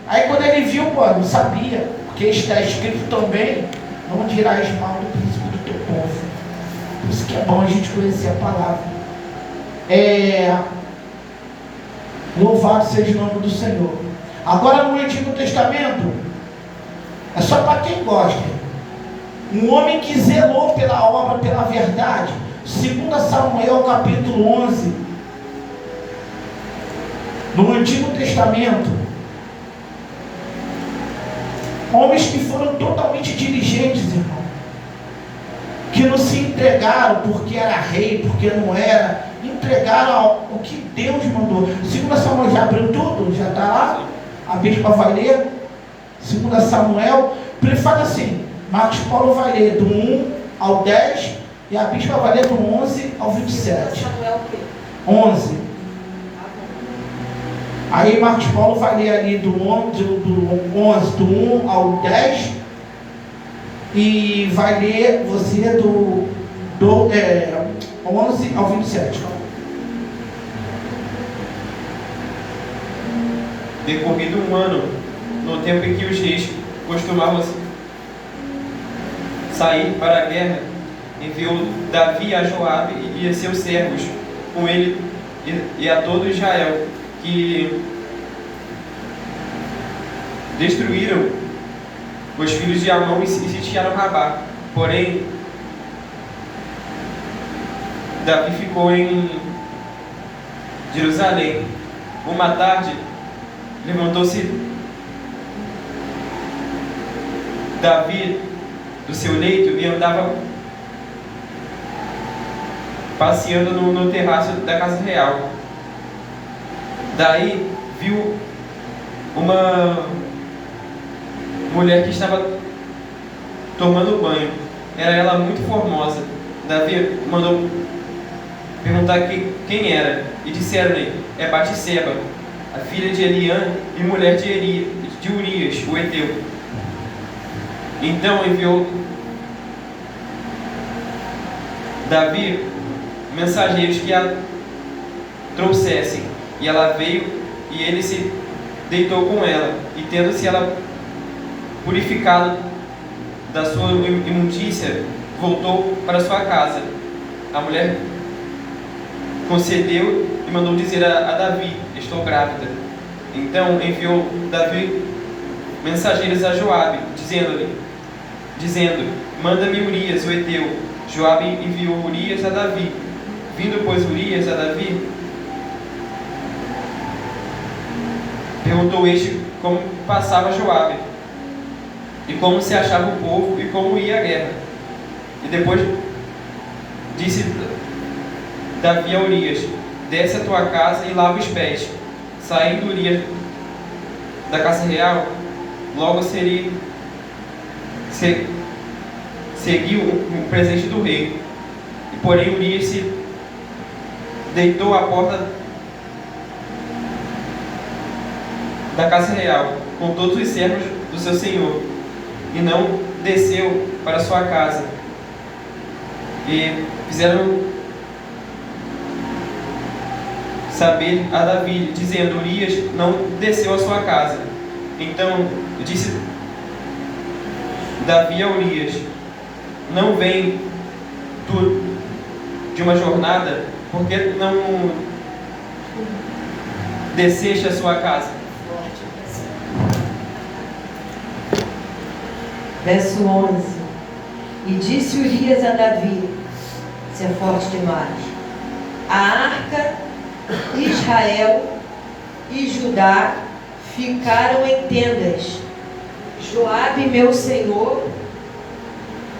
S1: Aí quando ele viu, pô, não sabia. Porque está escrito também, não dirás mal do príncipe do teu povo. Por isso que é bom a gente conhecer a palavra. Louvado seja o nome do Senhor. Agora no Antigo Testamento, é só para quem gosta. Um homem que zelou pela obra, pela verdade. 2 Samuel capítulo 11. No Antigo Testamento, homens que foram totalmente diligentes, irmão, que não se entregaram porque era rei, porque não era, entregaram o que Deus mandou. 2 Samuel, já abriu tudo? Já está lá? A bispa vai ler 2 Samuel, fala assim, Marcos Paulo vai ler do 1 ao 10 e a bispa vai ler do 11 ao 27.
S3: Samuel o quê?
S1: 11. Aí Marcos Paulo vai ler ali do 11, do 1 ao 10 e vai ler você do 11 ao 27.
S2: Decorrido um ano, no tempo em que os reis costumavam sair para a guerra, enviou Davi a Joabe e a seus servos, com ele e a todo Israel, que destruíram os filhos de Amon e sitiaram Rabá. Porém, Davi ficou em Jerusalém. Uma tarde, levantou-se Davi do seu leito e andava passeando no terraço da casa real. Daí viu uma mulher que estava tomando banho. Era ela muito formosa. Davi mandou perguntar quem era, e disseram-lhe: é Batseba, a filha de Eliã e mulher de Urias, o Heteu. Então enviou Davi mensageiros que a trouxessem, e ela veio, e ele se deitou com ela, e tendo-se ela purificado da sua imundícia, voltou para sua casa. A mulher concedeu e mandou dizer a Davi: estou grávida. Então enviou Davi mensageiros a Joabe, dizendo: manda-me Urias, o Heteu. Joabe enviou Urias a Davi. Vindo, pois, Urias a Davi, perguntou este como passava Joabe, e como se achava o povo, e como ia a guerra. E depois disse Davi a Urias: desce a tua casa e lava os pés. Saindo Urias da casa real, logo seguiu o presente do rei. E porém Urias se deitou à porta da casa real com todos os servos do seu senhor, e não desceu para sua casa. E fizeram saber a Davi, dizendo: Urias não desceu à sua casa. Então disse Davi a Urias: não vem tu de uma jornada, porque não desceste à sua casa?
S4: Verso 11. E disse Urias a Davi: isso é forte demais. A arca, Israel e Judá ficaram em tendas. Joabe, meu senhor,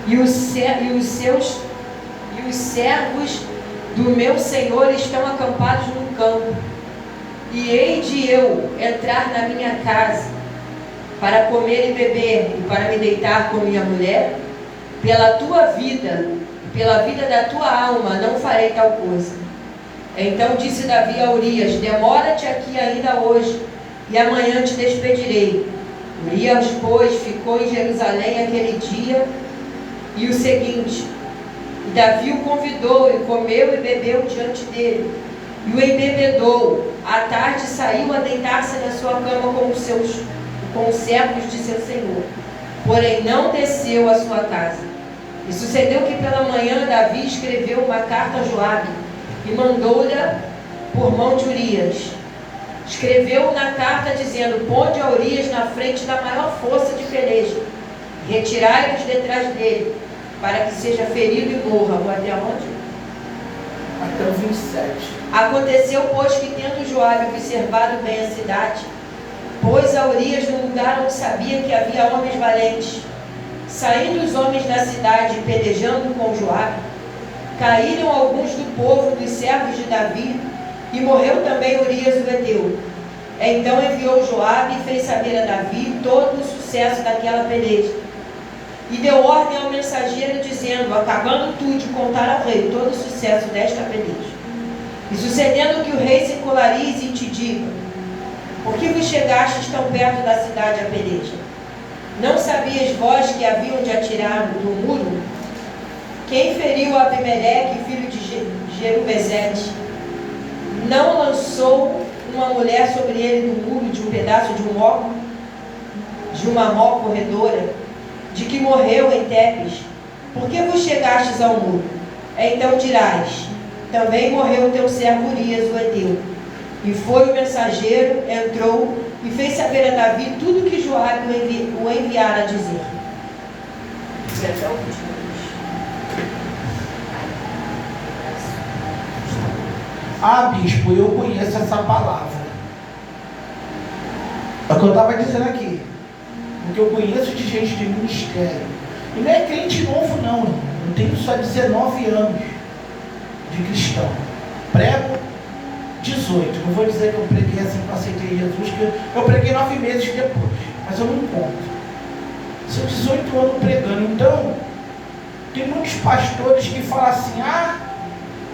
S4: e os servos do meu senhor estão acampados no campo. E hei de eu entrar na minha casa para comer e beber e para me deitar com minha mulher? Pela tua vida, pela vida da tua alma, não farei tal coisa. Então disse Davi a Urias: demora-te aqui ainda hoje, e amanhã te despedirei. Urias, pois, ficou em Jerusalém aquele dia e o seguinte. E Davi o convidou, e comeu e bebeu diante dele, e o embebedou. À tarde saiu a deitar-se na sua cama com os servos de seu senhor, porém não desceu à sua casa. E sucedeu que pela manhã Davi escreveu uma carta a Joabe e mandou-lhe por mão de Urias. Escreveu na carta dizendo: ponde a Urias na frente da maior força de peleja, e retirai-vos detrás dele, para que seja ferido e morra. Vou até onde?
S1: Até o 27.
S4: Aconteceu, pois, que tendo Joabe observado bem a cidade, pôs a Urias no lugar onde sabia que havia homens valentes. Saindo os homens da cidade e pelejando com Joabe, caíram alguns do povo dos servos de Davi, e morreu também Urias o Eteu. Então enviou Joabe e fez saber a Davi todo o sucesso daquela peleja. E deu ordem ao mensageiro, dizendo: acabando tu de contar ao rei todo o sucesso desta peleja, e sucedendo que o rei se encolarize e te diga: por que vos chegastes tão perto da cidade a peleja? Não sabias vós que haviam de atirar do muro? Quem feriu Abimeleque, filho de Jerubezete, não lançou uma mulher sobre ele do muro de um pedaço de uma mó corredora, de que morreu em Tepes? Por que vos chegastes ao muro? Então dirás: também morreu teu servo Urias o Eteu. E foi o mensageiro, entrou e fez saber a Davi tudo o que Joabe o enviara a dizer.
S1: Bispo, eu conheço essa palavra. É o que eu estava dizendo aqui. Porque eu conheço de gente de ministério. E não é crente novo, não, irmão. Eu tenho só 19 anos de cristão. Prego 18. Não vou dizer que eu preguei assim para aceitar Jesus, que eu preguei 9 meses depois. Mas eu não conto. São 18 anos pregando. Então, tem muitos pastores que falam assim: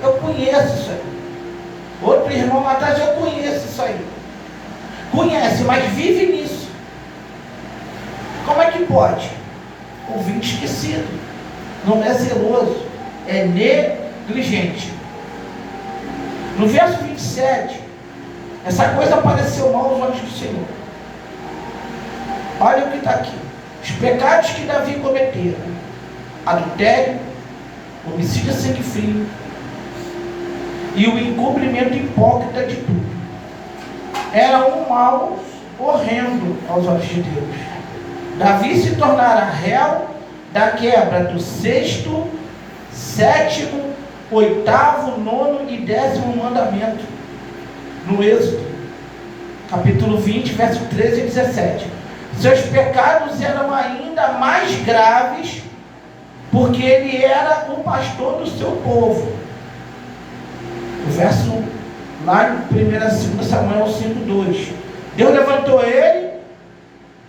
S1: eu conheço isso aí. Outro irmão lá atrás: eu conheço isso aí. Conhece, mas vive nisso. Como é que pode? Ouvinte esquecido. Não é zeloso. É negligente. No verso 27, essa coisa pareceu mal aos olhos do Senhor. Olha o que está aqui. Os pecados que Davi cometeu: adultério, homicídio a sangue frio e o encobrimento hipócrita de tudo. Era um mal horrendo aos olhos de Deus. Davi se tornara réu da quebra do 6º 7º, 8º, 9º e 10º mandamento. No Êxodo, capítulo 20, verso 13 e 17. Seus pecados eram ainda mais graves, porque ele era o pastor do seu povo. O verso lá em 1 Samuel 5:2. Deus levantou ele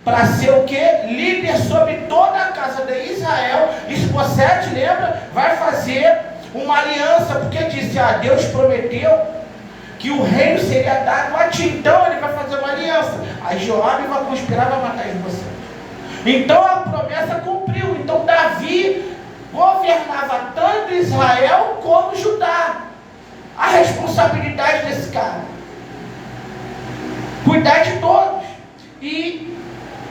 S1: para ser o que? Líder sobre toda a casa de Israel. Isbossete, lembra? Vai fazer uma aliança, porque disse: Deus prometeu que o reino seria dado a ti, então ele vai fazer uma aliança. Aí Joabe vai conspirar para matar Isbossete. Então a promessa cumpriu. Então Davi governava tanto Israel como Judá. A responsabilidade desse cara: cuidar de todos, e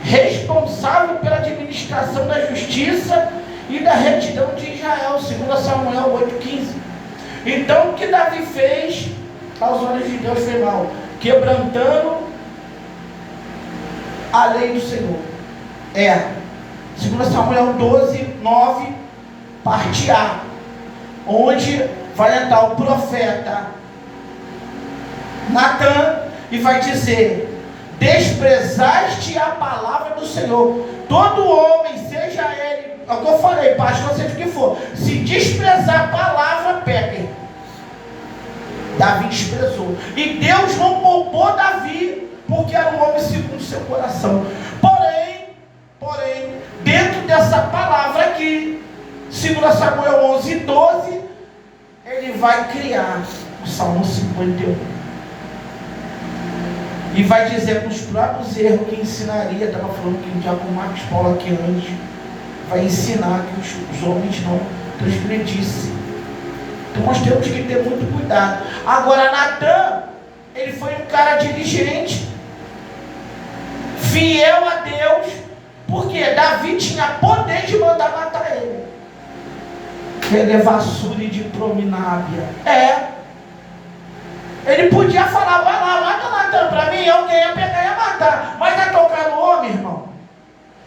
S1: responsável pela administração da justiça e da retidão de Israel, 2 Samuel 8:15. Então o que Davi fez aos olhos de Deus foi mal, quebrantando a lei do Senhor. 2 Samuel 12:9, parte A, onde vai entrar o profeta Natã e vai dizer: desprezaste a palavra do Senhor. Todo homem, seja ele, é o que eu falei, pastor, seja o que for, se desprezar a palavra, peca. Davi desprezou, e Deus não poupou Davi, porque era um homem segundo o seu coração. Porém, dentro dessa palavra aqui, 2 Samuel 11:12, ele vai criar o Salmo 51. E vai dizer com os próprios erros que ensinaria. Estava falando que já com o Marcos Paulo aqui antes, vai ensinar que os homens não transgredissem. Então nós temos que ter muito cuidado. Agora Natã, ele foi um cara diligente, fiel a Deus, porque Davi tinha poder de mandar matar ele. Relevassure de prominábia. Ele podia falar: vai lá, mata Natã para mim. Alguém ia pegar e ia matar. Mas vai tocar no homem, irmão?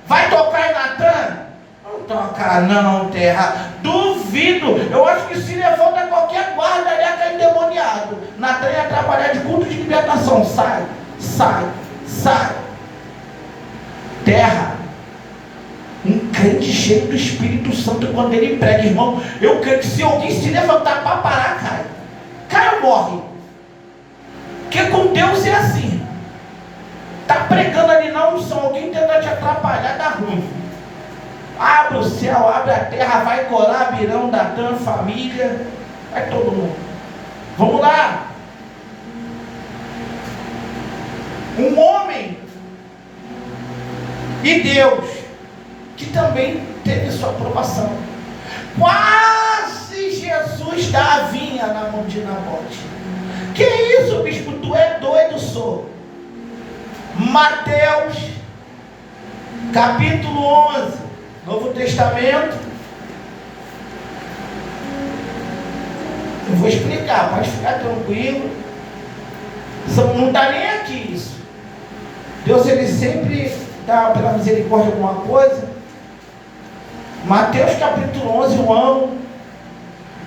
S1: Vai tocar em Natã? Não toca não, terra. Duvido. Eu acho que se levanta qualquer guarda ali, ia cair endemoniado. Natã ia trabalhar de culto de libertação. Sai, sai, sai. Terra. Um crente cheio do Espírito Santo, quando ele prega, irmão, eu creio que se alguém se levantar para parar, cai ou morre. Porque com Deus é assim. Está pregando ali na unção, alguém tenta te atrapalhar, dá ruim. Abre o céu, abre a terra, vai Corá, Abirão, Datã, família, vai todo mundo. Vamos lá. Um homem e Deus, que também teve sua aprovação. Quase Jesus dá a vinha na mão de Nabote. Que isso, bispo? Tu é doido, sou. Mateus, capítulo 11, Novo Testamento. Eu vou explicar, pode ficar tranquilo. Não está nem aqui isso. Deus, ele sempre dá pela misericórdia alguma coisa. Mateus capítulo 11, eu amo.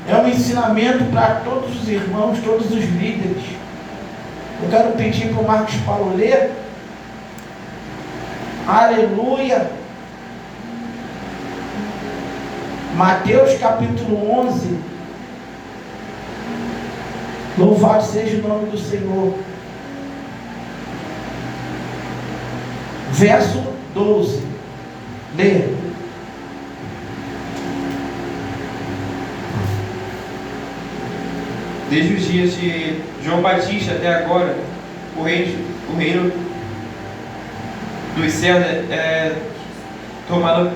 S1: É um ensinamento para todos os irmãos, todos os líderes. Eu quero pedir para o Marcos Paulo ler. Aleluia. Mateus capítulo 11. Louvado seja o nome do Senhor. Verso 12. Lê.
S2: Desde os dias de João Batista até agora, o reino dos céus é tomado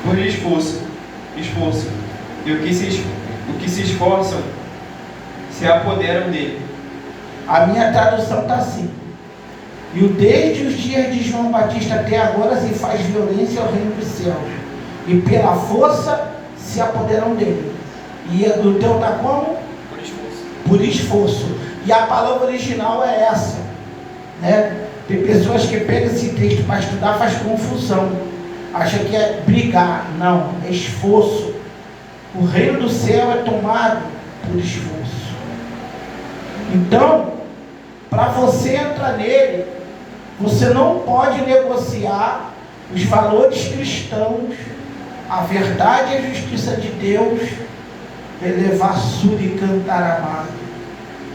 S2: por esforço. E o que se esforçam se apoderam dele.
S1: A minha tradução está assim: e o desde os dias de João Batista até agora se faz violência ao reino dos céus, e pela força se apoderam dele. E o teu está como?
S2: Por esforço.
S1: Por esforço. E a palavra original é essa, né? Tem pessoas que pegam esse texto para estudar, faz confusão. acha que é brigar. Não, é esforço. O reino do céu é tomado por esforço. Então, para você entrar nele, você não pode negociar os valores cristãos, a verdade e a justiça de Deus, elevar suri cantaramá,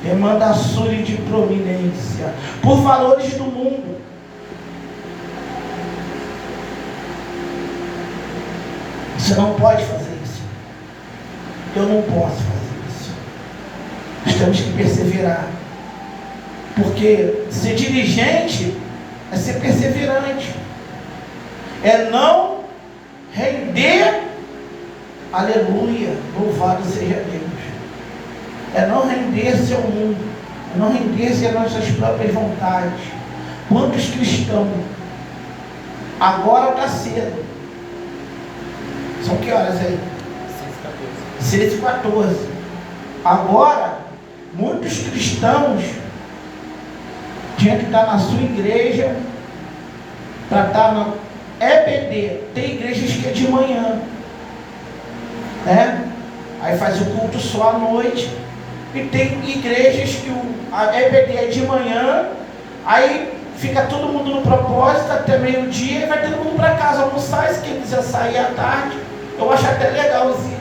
S1: demanda suri de prominência, por valores do mundo. Você não pode fazer isso. Eu não posso fazer isso. Nós temos que perseverar. Porque ser diligente é ser perseverante. É não render, aleluia, louvado seja Deus. É não render-se ao mundo. É não render-se às nossas próprias vontades. Quantos cristãos? Agora está cedo. São que horas aí? 6h14. Agora, muitos cristãos tinham que estar na sua igreja para estar na EBD. Tem igrejas que é de manhã, né? Aí faz o culto só à noite. E tem igrejas que a EBD é de manhã, aí fica todo mundo no propósito até meio-dia e vai todo mundo para casa almoçar. E se quem quiser sair à tarde, eu acho até legal esse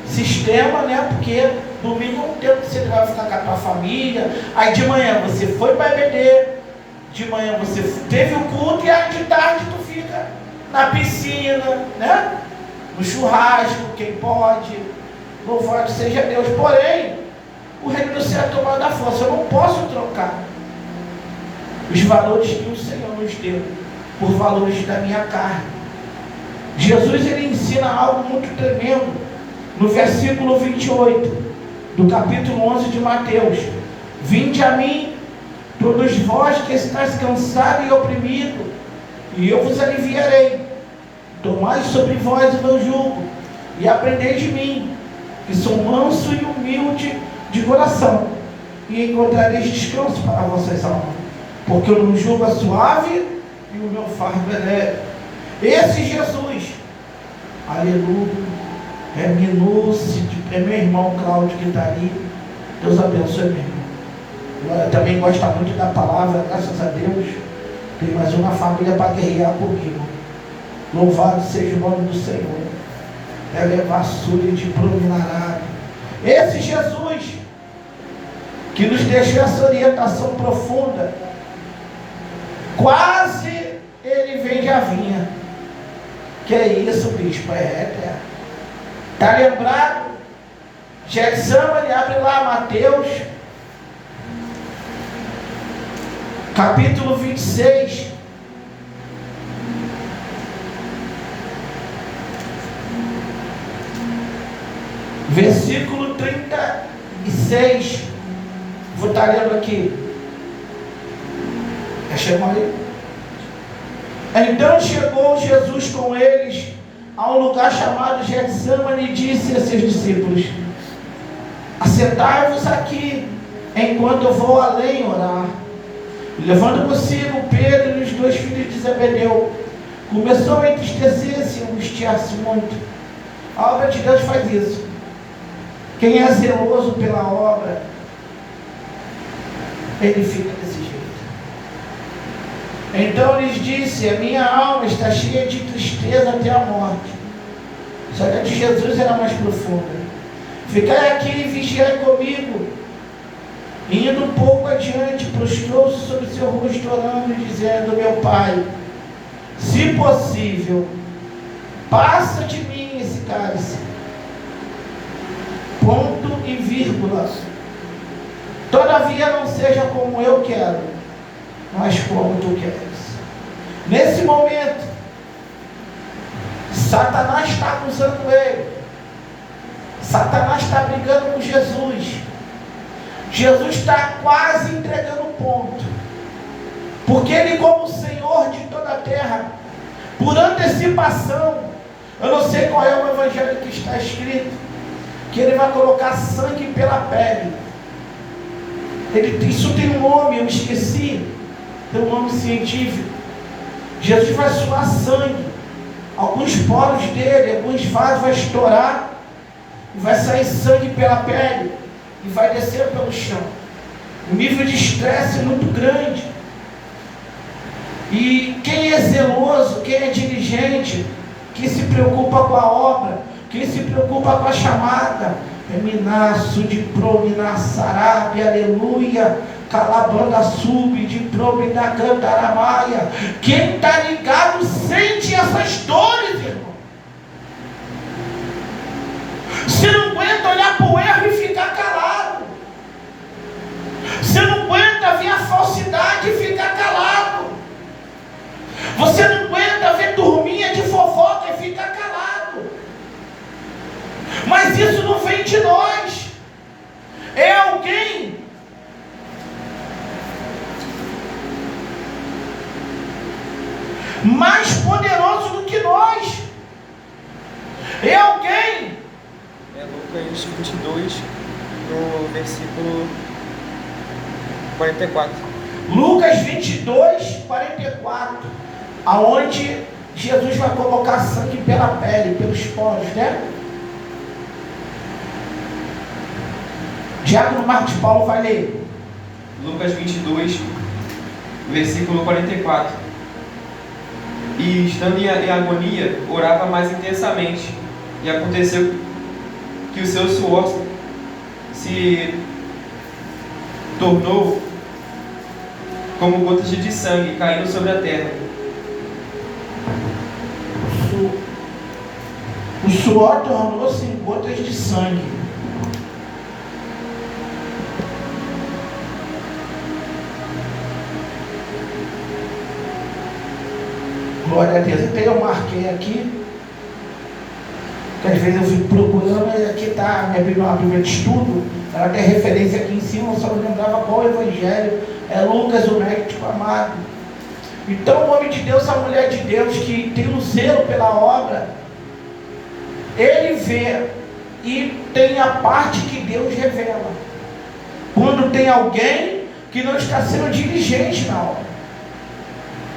S1: sistema, né? Porque domingo é um tempo que você vai ficar com a tua família. Aí de manhã você foi para a EBD, de manhã você teve o culto, e aí de tarde tu fica na piscina, né? No churrasco, quem pode. Louvado seja Deus. Porém, o reino do céu é tomado da força. Eu não posso trocar os valores que o Senhor nos deu por valores da minha carne. Jesus, ele ensina algo muito tremendo no versículo 28 do capítulo 11 de Mateus. Vinde a mim, todos vós que estáis cansados e oprimidos, e eu vos aliviarei. Tomai sobre vós o meu jugo e aprendei de mim, que sou manso e humilde de coração, e encontrareis descanso para vossas almas, porque o meu jugo é suave e o meu fardo é leve. Esse Jesus, aleluia, é minúcio, é meu irmão Cláudio que está ali. Deus abençoe, meu irmão. Eu também gosta muito da palavra, graças a Deus. Tem mais uma família para guerrear comigo. Louvado seja o nome do Senhor. É levar suri de prominará. Esse Jesus que nos deixou essa orientação profunda, quase ele vende a vinha. Que é isso, bispo? Está lembrado? Getsemane, abre lá Mateus, capítulo 26. Versículo 36. Vou estar lendo aqui. Chegou ali? Então chegou Jesus com eles a um lugar chamado Getsemane e disse a seus discípulos: assentai-vos aqui, enquanto eu vou além orar. E levando consigo Pedro e os 2 filhos de Zebedeu, começou a entristecer-se e angustiar-se muito. A obra de Deus faz isso. Quem é zeloso pela obra, ele fica desse jeito. Então lhes disse: a minha alma está cheia de tristeza até a morte. Só que a de Jesus era mais profunda. Ficai aqui e vigiai comigo. Indo um pouco adiante, prostrou-se sobre seu rosto, orando e dizendo: meu Pai, se possível, passa de mim esse cálice. Ponto e vírgula. Todavia não seja como eu quero, mas como tu queres. Nesse momento, Satanás está acusando ele. Satanás está brigando com Jesus. Jesus está quase entregando o ponto. Porque ele, como Senhor de toda a terra, por antecipação, eu não sei qual é o evangelho que está escrito, que ele vai colocar sangue pela pele. Isso tem um nome, eu esqueci. Tem um nome científico. Jesus vai suar sangue. alguns poros dele, alguns vasos vai estourar, e vai sair sangue pela pele, e vai descer pelo chão. O nível de estresse é muito grande. E quem é zeloso, quem é diligente, quem se preocupa com a obra, quem se preocupa com a chamada, é Minaço de Prominassarabe, aleluia, Calabanda sub de Promina Cantaramaia. Quem está ligado sente essas dores, irmão. Você não aguenta olhar para o erro e ficar calado. Você não aguenta ver a falsidade e ficar calado. Você não aguenta ver turminha de fofoca e ficar calado. Mas isso não vem de nós. É alguém mais poderoso do que nós. É alguém.
S2: É Lucas 22, no versículo 44.
S1: Lucas 22, 44. Aonde Jesus vai colocar sangue pela pele, pelos poros, né? Diácono Marcos Paulo vai ler.
S2: Lucas 22, versículo 44. E estando em agonia, orava mais intensamente. E aconteceu que o seu suor se tornou como gotas de sangue caindo sobre a terra.
S1: O suor tornou-se em gotas de sangue. Glória a Deus. Até eu marquei aqui, que às vezes eu fico procurando, e aqui está minha Bíblia, uma Bíblia de estudo, ela tem referência aqui em cima, eu só não lembrava qual evangelho, é Lucas, o médico amado. Então o homem de Deus, a mulher de Deus, que tem um zelo pela obra, ele vê e tem a parte que Deus revela. Quando tem alguém que não está sendo diligente na obra,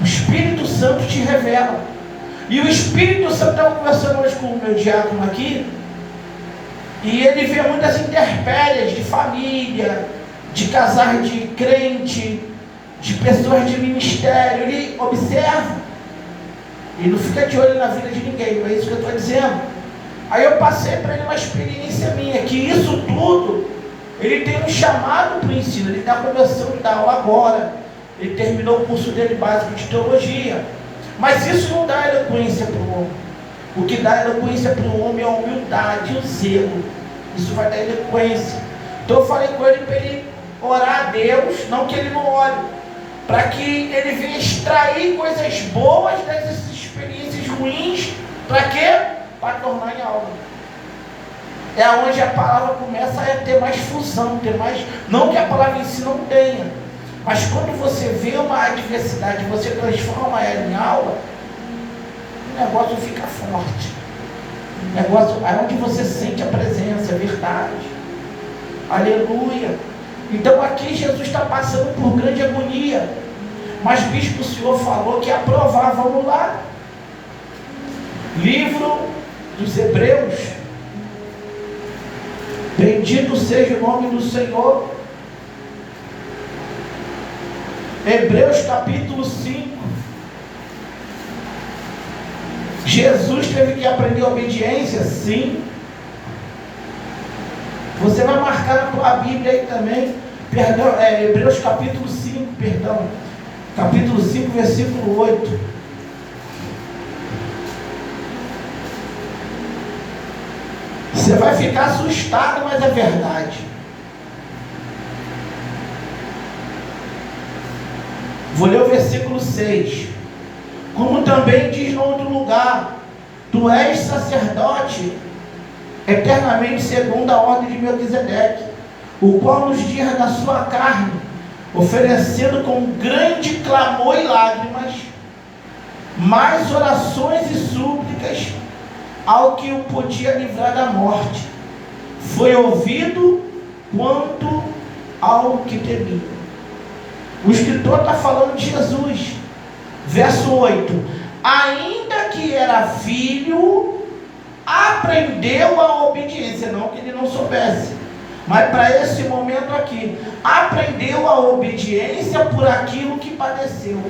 S1: o Espírito Santo te revela. E o Espírito Santo, estava conversando hoje com o meu diácono aqui, e ele vê muitas intempéries de família, de casais de crente, de pessoas de ministério. Ele observa, e não fica de olho na vida de ninguém, não é isso que eu estou dizendo. Aí eu passei para ele uma experiência minha, que isso tudo, ele tem um chamado para o ensino, ele está começando a dar aula agora. Ele terminou o curso dele básico de teologia. Mas isso não dá eloquência para o homem. O que dá eloquência para o homem é a humildade, o zelo. Isso vai dar eloquência. Então eu falei com ele para ele orar a Deus, não que ele não ore, para que ele venha extrair coisas boas dessas experiências ruins. Para quê? Para tornar em algo. É onde a palavra começa a ter mais fusão, ter mais. Não que a palavra em si não tenha. Mas quando você vê uma adversidade, você transforma ela em aula, o negócio fica forte. O negócio é onde você sente a presença, a verdade. Aleluia. Então aqui Jesus está passando por grande agonia. Mas bispo, o Senhor falou que é aprovar. Vamos lá. Livro dos Hebreus. Bendito seja o nome do Senhor. Hebreus capítulo 5. Jesus teve que aprender obediência? Sim. Você vai marcar na tua Bíblia aí também. Perdão, Hebreus capítulo 5, perdão. Capítulo 5, versículo 8. Você vai ficar assustado, mas é verdade. Vou ler o versículo 6. Como também diz no outro lugar: tu és sacerdote eternamente segundo a ordem de Melquisedeque, o qual nos dias da sua carne, oferecendo com grande clamor e lágrimas, mais orações e súplicas ao que o podia livrar da morte, foi ouvido quanto ao que temia. O escritor está falando de Jesus. Verso 8: ainda que era filho, aprendeu a obediência. Não que ele não soubesse, mas para esse momento aqui, aprendeu a obediência por aquilo que padeceu.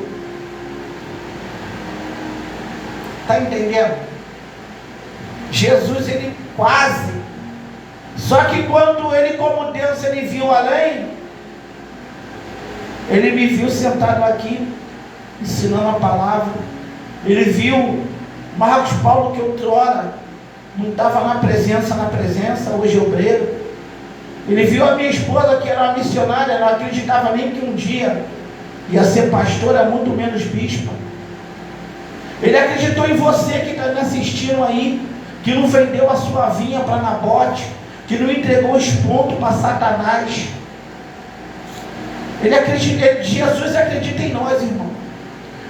S1: Está entendendo? Jesus, ele quase. Só que quando ele, como Deus, ele viu além, ele me viu sentado aqui, ensinando a palavra. Ele viu Marcos Paulo, que outrora não estava na presença, hoje é obreiro. Ele viu a minha esposa, que era uma missionária, não acreditava nem que um dia ia ser pastora, muito menos bispa. Ele acreditou em você que está me assistindo aí, que não vendeu a sua vinha para Nabote, que não entregou os pontos para Satanás. Jesus acredita em nós, irmão.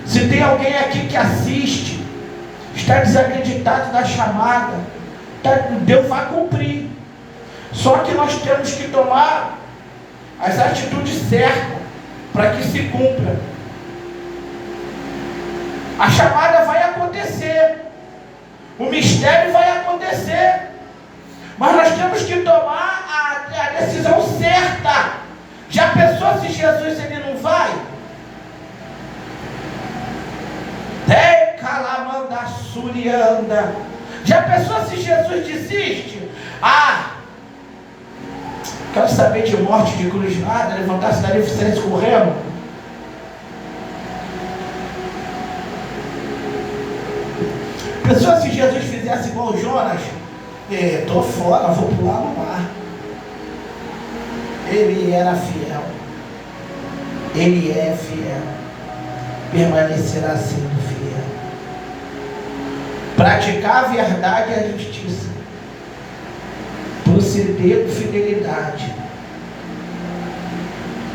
S1: Se tem alguém aqui que assiste, está desacreditado da chamada, Deus vai cumprir. Só que nós temos que tomar as atitudes certas para que se cumpra. A chamada vai acontecer, o mistério vai acontecer, mas nós temos que tomar a decisão certa. Já pensou se Jesus ele não vai? Calamanda Surianda. Já pensou se Jesus desiste? Quero saber de morte, de cruz nada, levantar-se dali e sair correndo. Pensou se Jesus fizesse igual Jonas? Estou fora, vou pular no mar. Ele era fiel. Ele é fiel. Permanecerá sendo fiel. Praticar a verdade e a justiça. Proceder com fidelidade.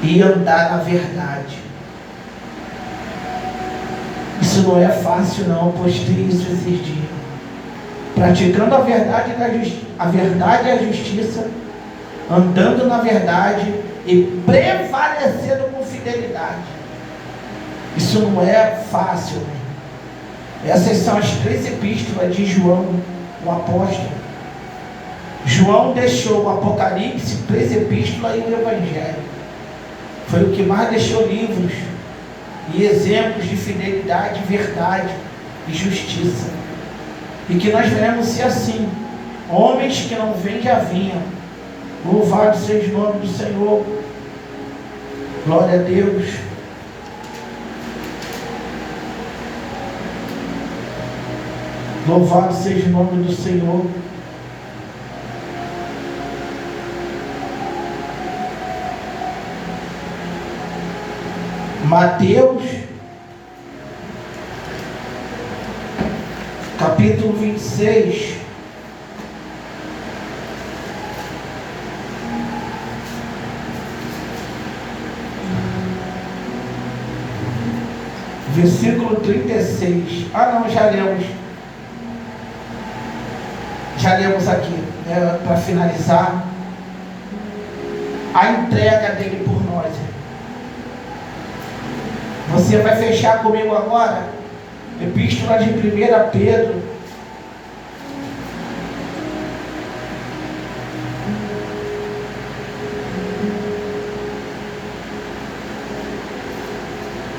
S1: E andar na verdade. Isso não é fácil não, postei isso esses dias. Praticando a verdade e a justiça, andando na verdade e prevalecendo com fidelidade. Isso não é fácil, né? Essas são as 3 epístolas de João, o apóstolo. João deixou o Apocalipse, 3 epístolas e o Evangelho. Foi o que mais deixou livros e exemplos de fidelidade, verdade e justiça. E que nós veremos ser assim, homens que não vendem a vinha. Louvado seja o nome do Senhor. Glória a Deus. Louvado seja o nome do Senhor. Mateus, capítulo 26, versículo 36. Não, já lemos. Já lemos aqui, né, para finalizar, a entrega dele por nós. Você vai fechar comigo agora, Epístola de 1 Pedro.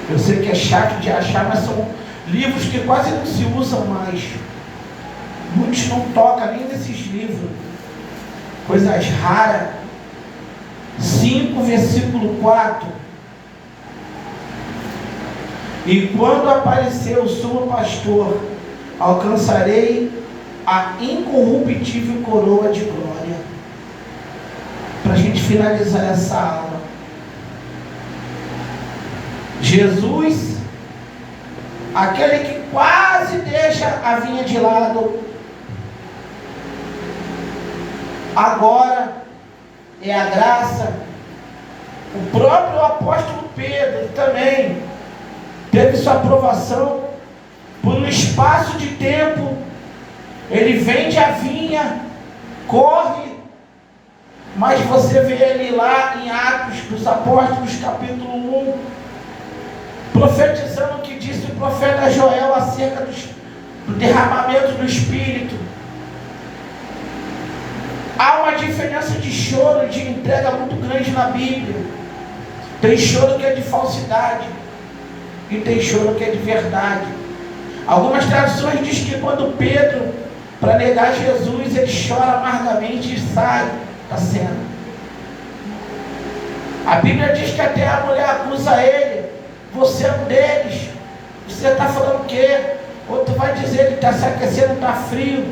S1: Eu sei que é chato de achar, mas são livros que quase não se usam mais. Muitos não tocam nem nesses livros. Coisas raras. 5, versículo 4. E quando aparecer o sumo pastor, alcançarei a incorruptível coroa de glória. Para a gente finalizar essa aula. Jesus, aquele que quase deixa a vinha de lado, agora é a graça. O próprio apóstolo Pedro também teve sua aprovação por um espaço de tempo. Ele vende a vinha, corre, mas você vê ele lá em Atos dos Apóstolos, capítulo 1, profetizando o que disse o profeta Joel acerca do derramamento do Espírito. Há uma diferença de choro, de entrega muito grande na Bíblia. Tem choro que é de falsidade e tem choro que é de verdade. Algumas traduções dizem que quando Pedro, para negar Jesus, ele chora amargamente e sai da cena. A Bíblia diz que até a mulher acusa ele: você é um deles, você está falando o quê? Outro vai dizer que está se aquecendo, está frio.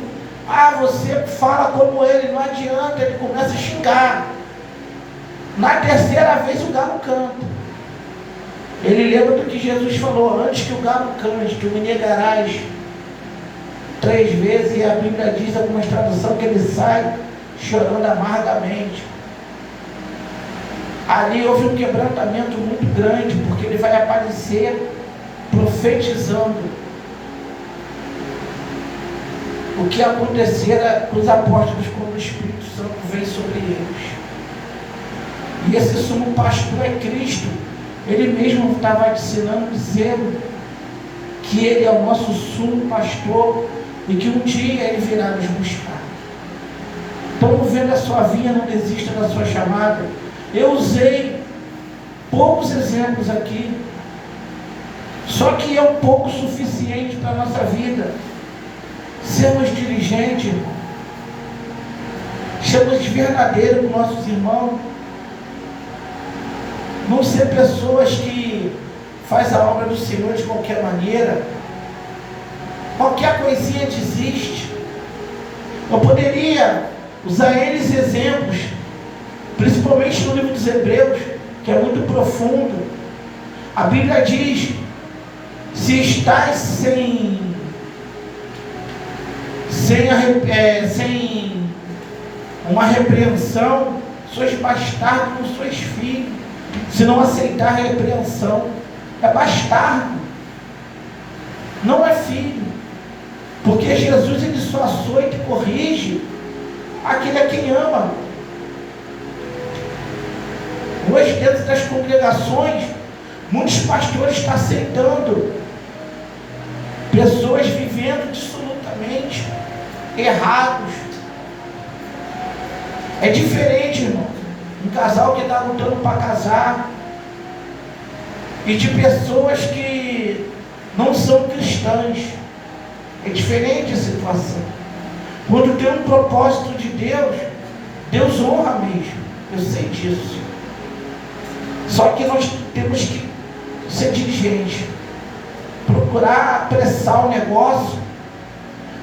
S1: Ah, você fala como ele, não adianta. Ele começa a xingar. Na terceira vez o galo canta. Ele lembra do que Jesus falou: antes que o galo cante, tu me negarás 3 vezes. E a Bíblia diz, algumas traduções, que ele sai chorando amargamente. Ali houve um quebrantamento muito grande, porque ele vai aparecer profetizando o que acontecera com os apóstolos quando o Espírito Santo veio sobre eles. E esse sumo pastor é Cristo. Ele mesmo estava ensinando, dizendo que ele é o nosso sumo pastor e que um dia ele virá nos buscar. Estamos vendo a sua vinha, não desista da sua chamada. Eu usei poucos exemplos aqui, só que é um pouco suficiente para a nossa vida. Sermos diligentes, irmão. Sermos verdadeiros com nossos irmãos. Não ser pessoas que faz a obra do Senhor de qualquer maneira. Qualquer coisinha desiste. Eu poderia usar eles exemplos, principalmente no livro dos Hebreus, que é muito profundo. A Bíblia diz: se estás sem uma repreensão, sois bastardo, não sois filho. Se não aceitar a repreensão, é bastardo, não é filho. Porque Jesus, ele só açoita e corrige aquele a quem ama. Hoje, dentro das congregações, muitos pastores estão aceitando pessoas vivendo dissolutamente errados. É diferente, irmão, um casal que está lutando para casar e de pessoas que não são cristãs. É diferente a situação. Quando tem um propósito de Deus, Deus honra mesmo. Eu sei disso. Só que nós temos que ser diligentes, procurar apressar o negócio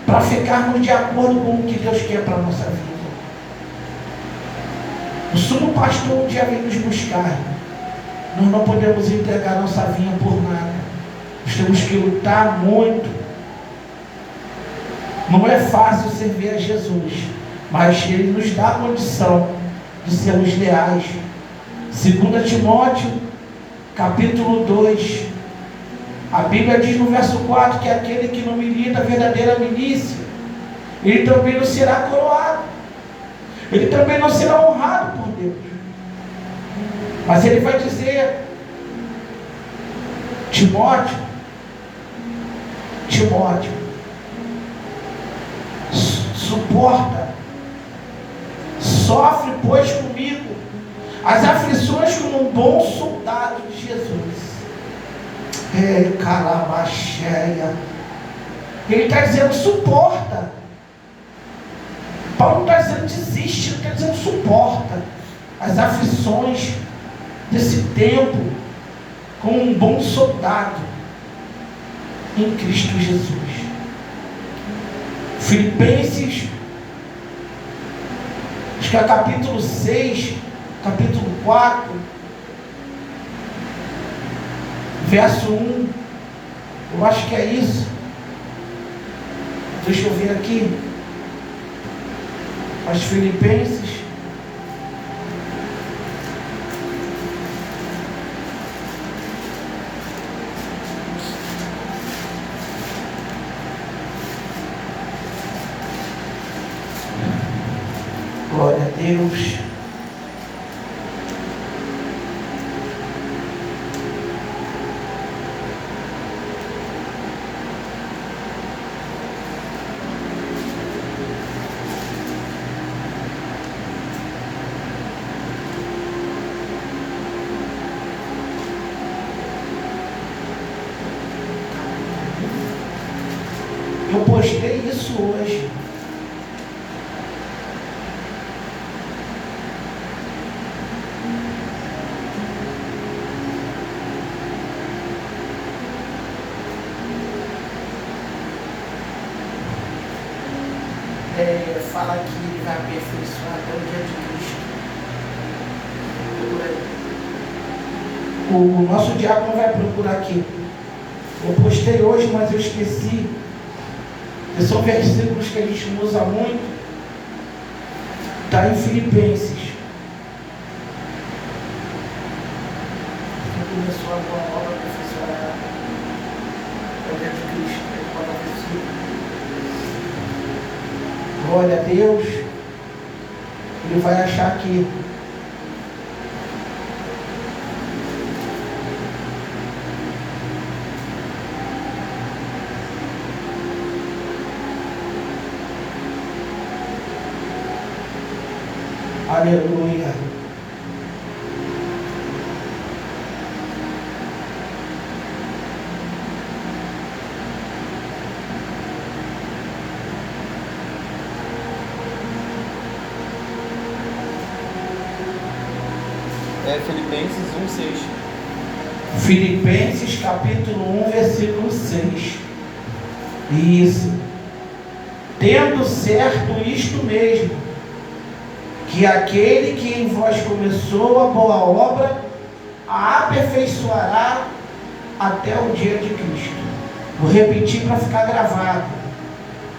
S1: para ficarmos de acordo com o que Deus quer para a nossa vida. O sumo pastor um dia vem nos buscar. Nós não podemos entregar nossa vinha por nada. Nós temos que lutar muito. Não é fácil servir a Jesus, mas Ele nos dá a condição de sermos leais. 2 Timóteo, capítulo 2, a Bíblia diz no verso 4 que aquele que não milita a verdadeira milícia, ele também não será coroado, ele também não será honrado por Deus. Mas ele vai dizer: Timóteo, suporta, sofre, pois, comigo as aflições como um bom soldado de Jesus. Calabacheia. Ele está dizendo: suporta. Paulo não está dizendo desiste, ele está dizendo suporta as aflições desse tempo como um bom soldado em Cristo Jesus. Filipenses, acho que é capítulo 6, capítulo 4, verso 1, eu acho que é isso. Deixa eu ver aqui. As Filipenses, glória a Deus. postei isso hoje. Fala que ele vai aperfeiçoar até o dia de Cristo. O nosso diácono vai procurar aqui. Eu postei hoje, mas eu esqueci. Que são versículos que a gente não usa muito. Está em Filipenses. Quem começou a boa obra aperfeiçoará até o dia de Cristo. Ele pode aperfeiçoar. Glória a Deus. Ele vai achar aqui. Aleluia.
S2: Filipenses 1:6.
S1: Filipenses capítulo 1, versículo 6. Isso. Tendo certo isto mesmo, que aquele que em vós começou a boa obra, a aperfeiçoará até o dia de Cristo. Vou repetir para ficar gravado.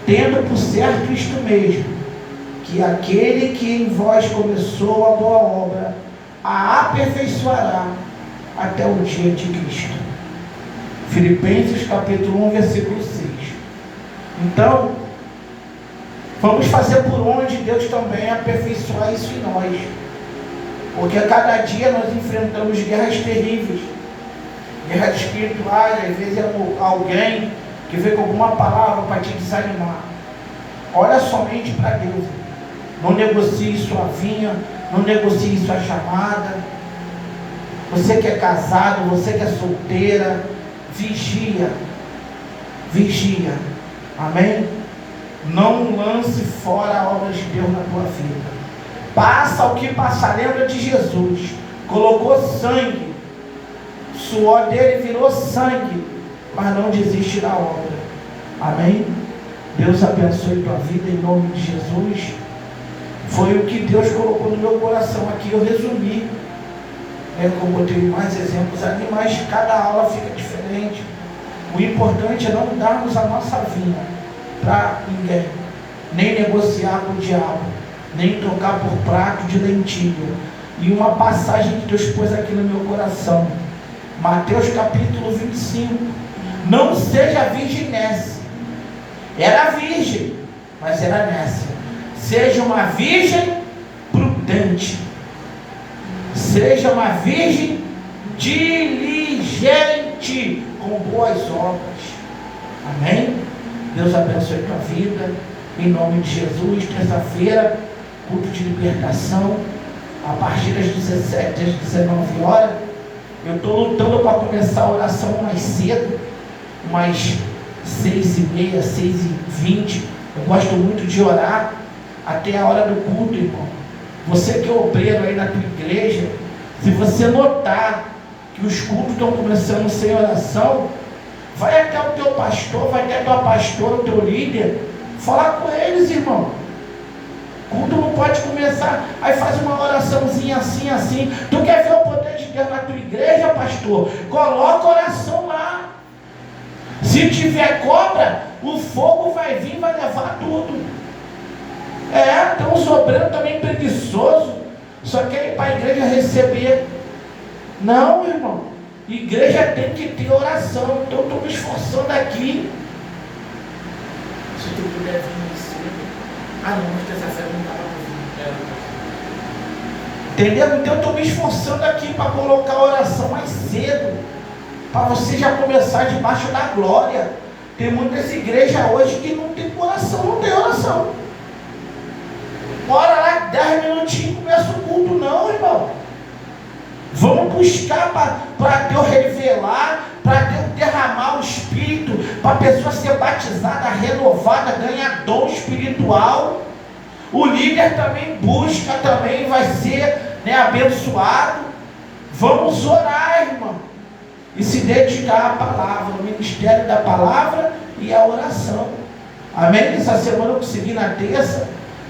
S1: Tendo por certo isto mesmo, que aquele que em vós começou a boa obra, a aperfeiçoará até o dia de Cristo. Filipenses capítulo 1, versículo 6. Então, vamos fazer por onde Deus também aperfeiçoar isso em nós. Porque a cada dia nós enfrentamos guerras terríveis. Guerras espirituais, às vezes é alguém que vem com alguma palavra para te desanimar. Olha somente para Deus. Não negocie sua vinha, não negocie sua chamada. Você que é casado, você que é solteira, vigia. Vigia. Amém? Não lance fora a obra de Deus na tua vida. Passa o que passar. Lembra de Jesus. Colocou sangue. O suor dele virou sangue. Mas não desiste da obra. Amém? Deus abençoe tua vida em nome de Jesus. Foi o que Deus colocou no meu coração aqui. Eu resumi. Eu botei mais exemplos ali, mas cada aula fica diferente. O importante é não darmos a nossa vinha para ninguém, nem negociar com o diabo, nem trocar por prato de lentilha. E uma passagem que Deus pôs aqui no meu coração, Mateus capítulo 25. Não seja virgem nécia. Era virgem, mas era nécia. Seja uma virgem prudente. Seja uma virgem diligente, com boas obras. Amém? Deus abençoe a tua vida. Em nome de Jesus. Terça-feira, culto de libertação. A partir das 17 às 19 horas. Eu estou lutando para começar a oração mais cedo. Mais 6h30, 6h20. Eu gosto muito de orar até a hora do culto, irmão. Você que é obreiro aí na tua igreja, se você notar que os cultos estão começando sem oração, vai até o teu pastor, vai até a tua pastora, o teu líder, falar com eles, irmão. O culto não pode começar, aí faz uma oraçãozinha assim, assim. Tu quer ver o poder de Deus na tua igreja, pastor? Coloca oração lá. Se tiver cobra, o fogo vai vir, vai levar tudo. Tem uns obreiros também preguiçoso, só quer ir para a igreja receber. Não, irmão. Igreja tem que ter oração. Então eu estou me esforçando aqui. Se tu puder vir mais cedo. Não, mas terça-feira não dá para vir. Entendeu? Então eu estou me esforçando aqui para colocar a oração mais cedo. Para você já começar debaixo da glória. Tem muitas igrejas hoje que não tem oração, não tem oração. Bora lá, 10 minutinhos começa o culto, não, irmão. Vamos buscar para Deus revelar, para Deus derramar o Espírito, Para a pessoa ser batizada, renovada, ganhar dom espiritual. O líder também busca, também vai ser, né, abençoado. Vamos orar, irmão, e se dedicar à palavra, o ministério da palavra e à oração. Amém? Essa semana eu consegui na terça,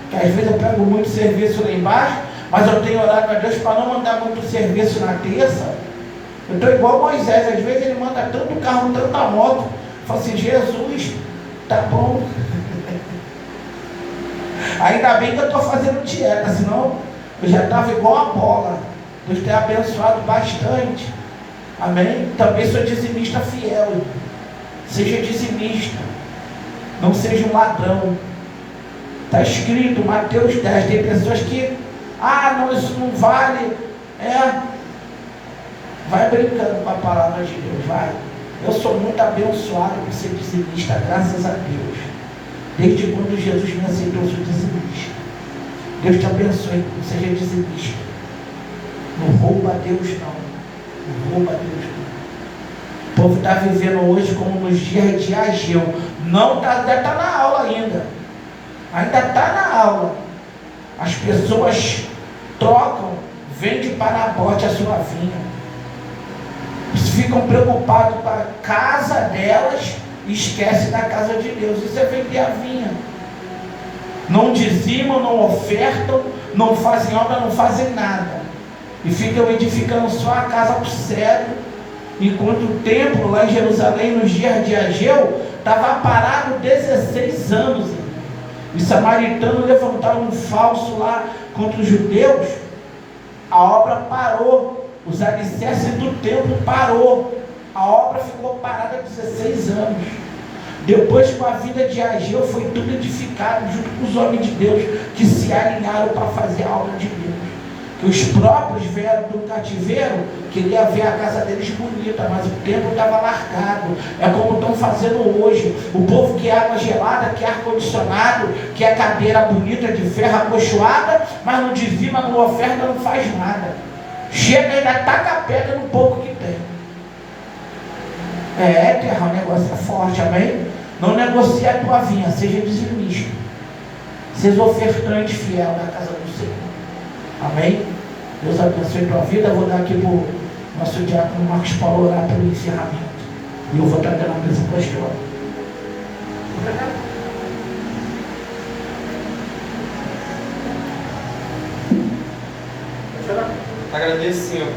S1: que às vezes eu pego muito serviço lá embaixo, mas eu tenho orado a Deus para não mandar muito serviço na terça. Eu estou igual Moisés, às vezes ele manda tanto carro, tanta moto. Eu falo assim, Jesus, tá bom. Ainda bem que eu estou fazendo dieta, senão eu já estava igual a bola. Deus tem abençoado bastante. Amém? Também sou dizimista fiel. Seja dizimista. Não seja um ladrão. Está escrito, Mateus 10. Tem pessoas que, não, isso não vale. Vai brincando com a palavra de Deus, vai. Eu sou muito abençoado por ser dizimista, graças a Deus. Desde quando Jesus me aceitou, eu sou dizimista. Deus te abençoe, seja dizimista. Não rouba a Deus, não. Não rouba a Deus, não. O povo está vivendo hoje como nos dias de Ageu. Não está, ainda está na aula ainda. Ainda está na aula. As pessoas trocam, vende para a bote a sua vinha. Ficam preocupados com a casa delas e esquecem da casa de Deus. Isso é vender a vinha. Não dizimam, não ofertam, não fazem obra, não fazem nada. E ficam edificando só a casa para o cego, enquanto o templo lá em Jerusalém, nos dias de Ageu, estava parado 16 anos. Os samaritanos levantaram um falso lá contra os judeus, a obra parou. Os alicerces do templo parou. A obra ficou parada 16 anos. Depois, com a vida de Ageu, foi tudo edificado junto com os homens de Deus que se alinharam para fazer a obra de Deus. Que os próprios vieram do cativeiro, queria ver a casa deles bonita, mas o templo estava largado. É como estão fazendo hoje. O povo quer água gelada, quer ar-condicionado, quer cadeira bonita de ferro acolchoada, mas não dizima, não oferta, não faz nada. Chega e ainda taca a pedra no pouco que tem. Terra, o negócio é forte, amém? Não negocie a tua vinha, seja dizimista. Seja ofertante fiel na casa do Senhor. Amém? Deus abençoe a tua vida. Eu vou dar aqui para o nosso diácono Marcos Paulo orar pelo encerramento. E eu vou estar dando a mesa para a história.
S2: Agradeço, Senhor,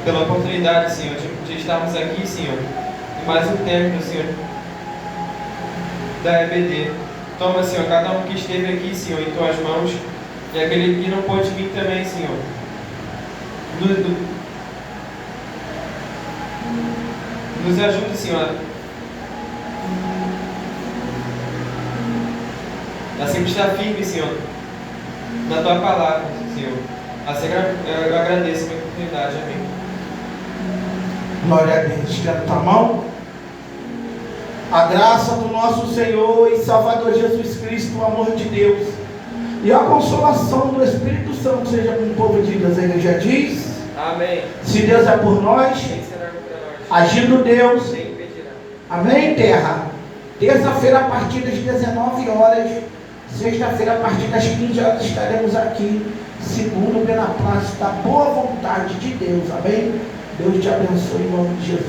S2: pela oportunidade, Senhor, de estarmos aqui, Senhor, em mais um templo, Senhor, da EBD. Toma, Senhor, cada um que esteve aqui, Senhor, em tuas mãos, e aquele que não pôde vir também, Senhor. Nos ajude, Senhor, a sempre estar firme, Senhor, na tua palavra, Senhor. Assim eu agradeço a minha oportunidade, amém.
S1: Glória a Deus. Estenda tua mão. A graça do nosso Senhor e Salvador Jesus Cristo, o amor de Deus e a consolação do Espírito Santo seja com o povo de Deus. A igreja diz:
S2: amém.
S1: Se Deus é por nós, agindo Deus, amém, terra. Terça-feira a partir das 19 horas, sexta-feira a partir das 15 horas estaremos aqui, segundo o beneplácito da boa vontade de Deus, amém? Deus te abençoe em nome de Jesus.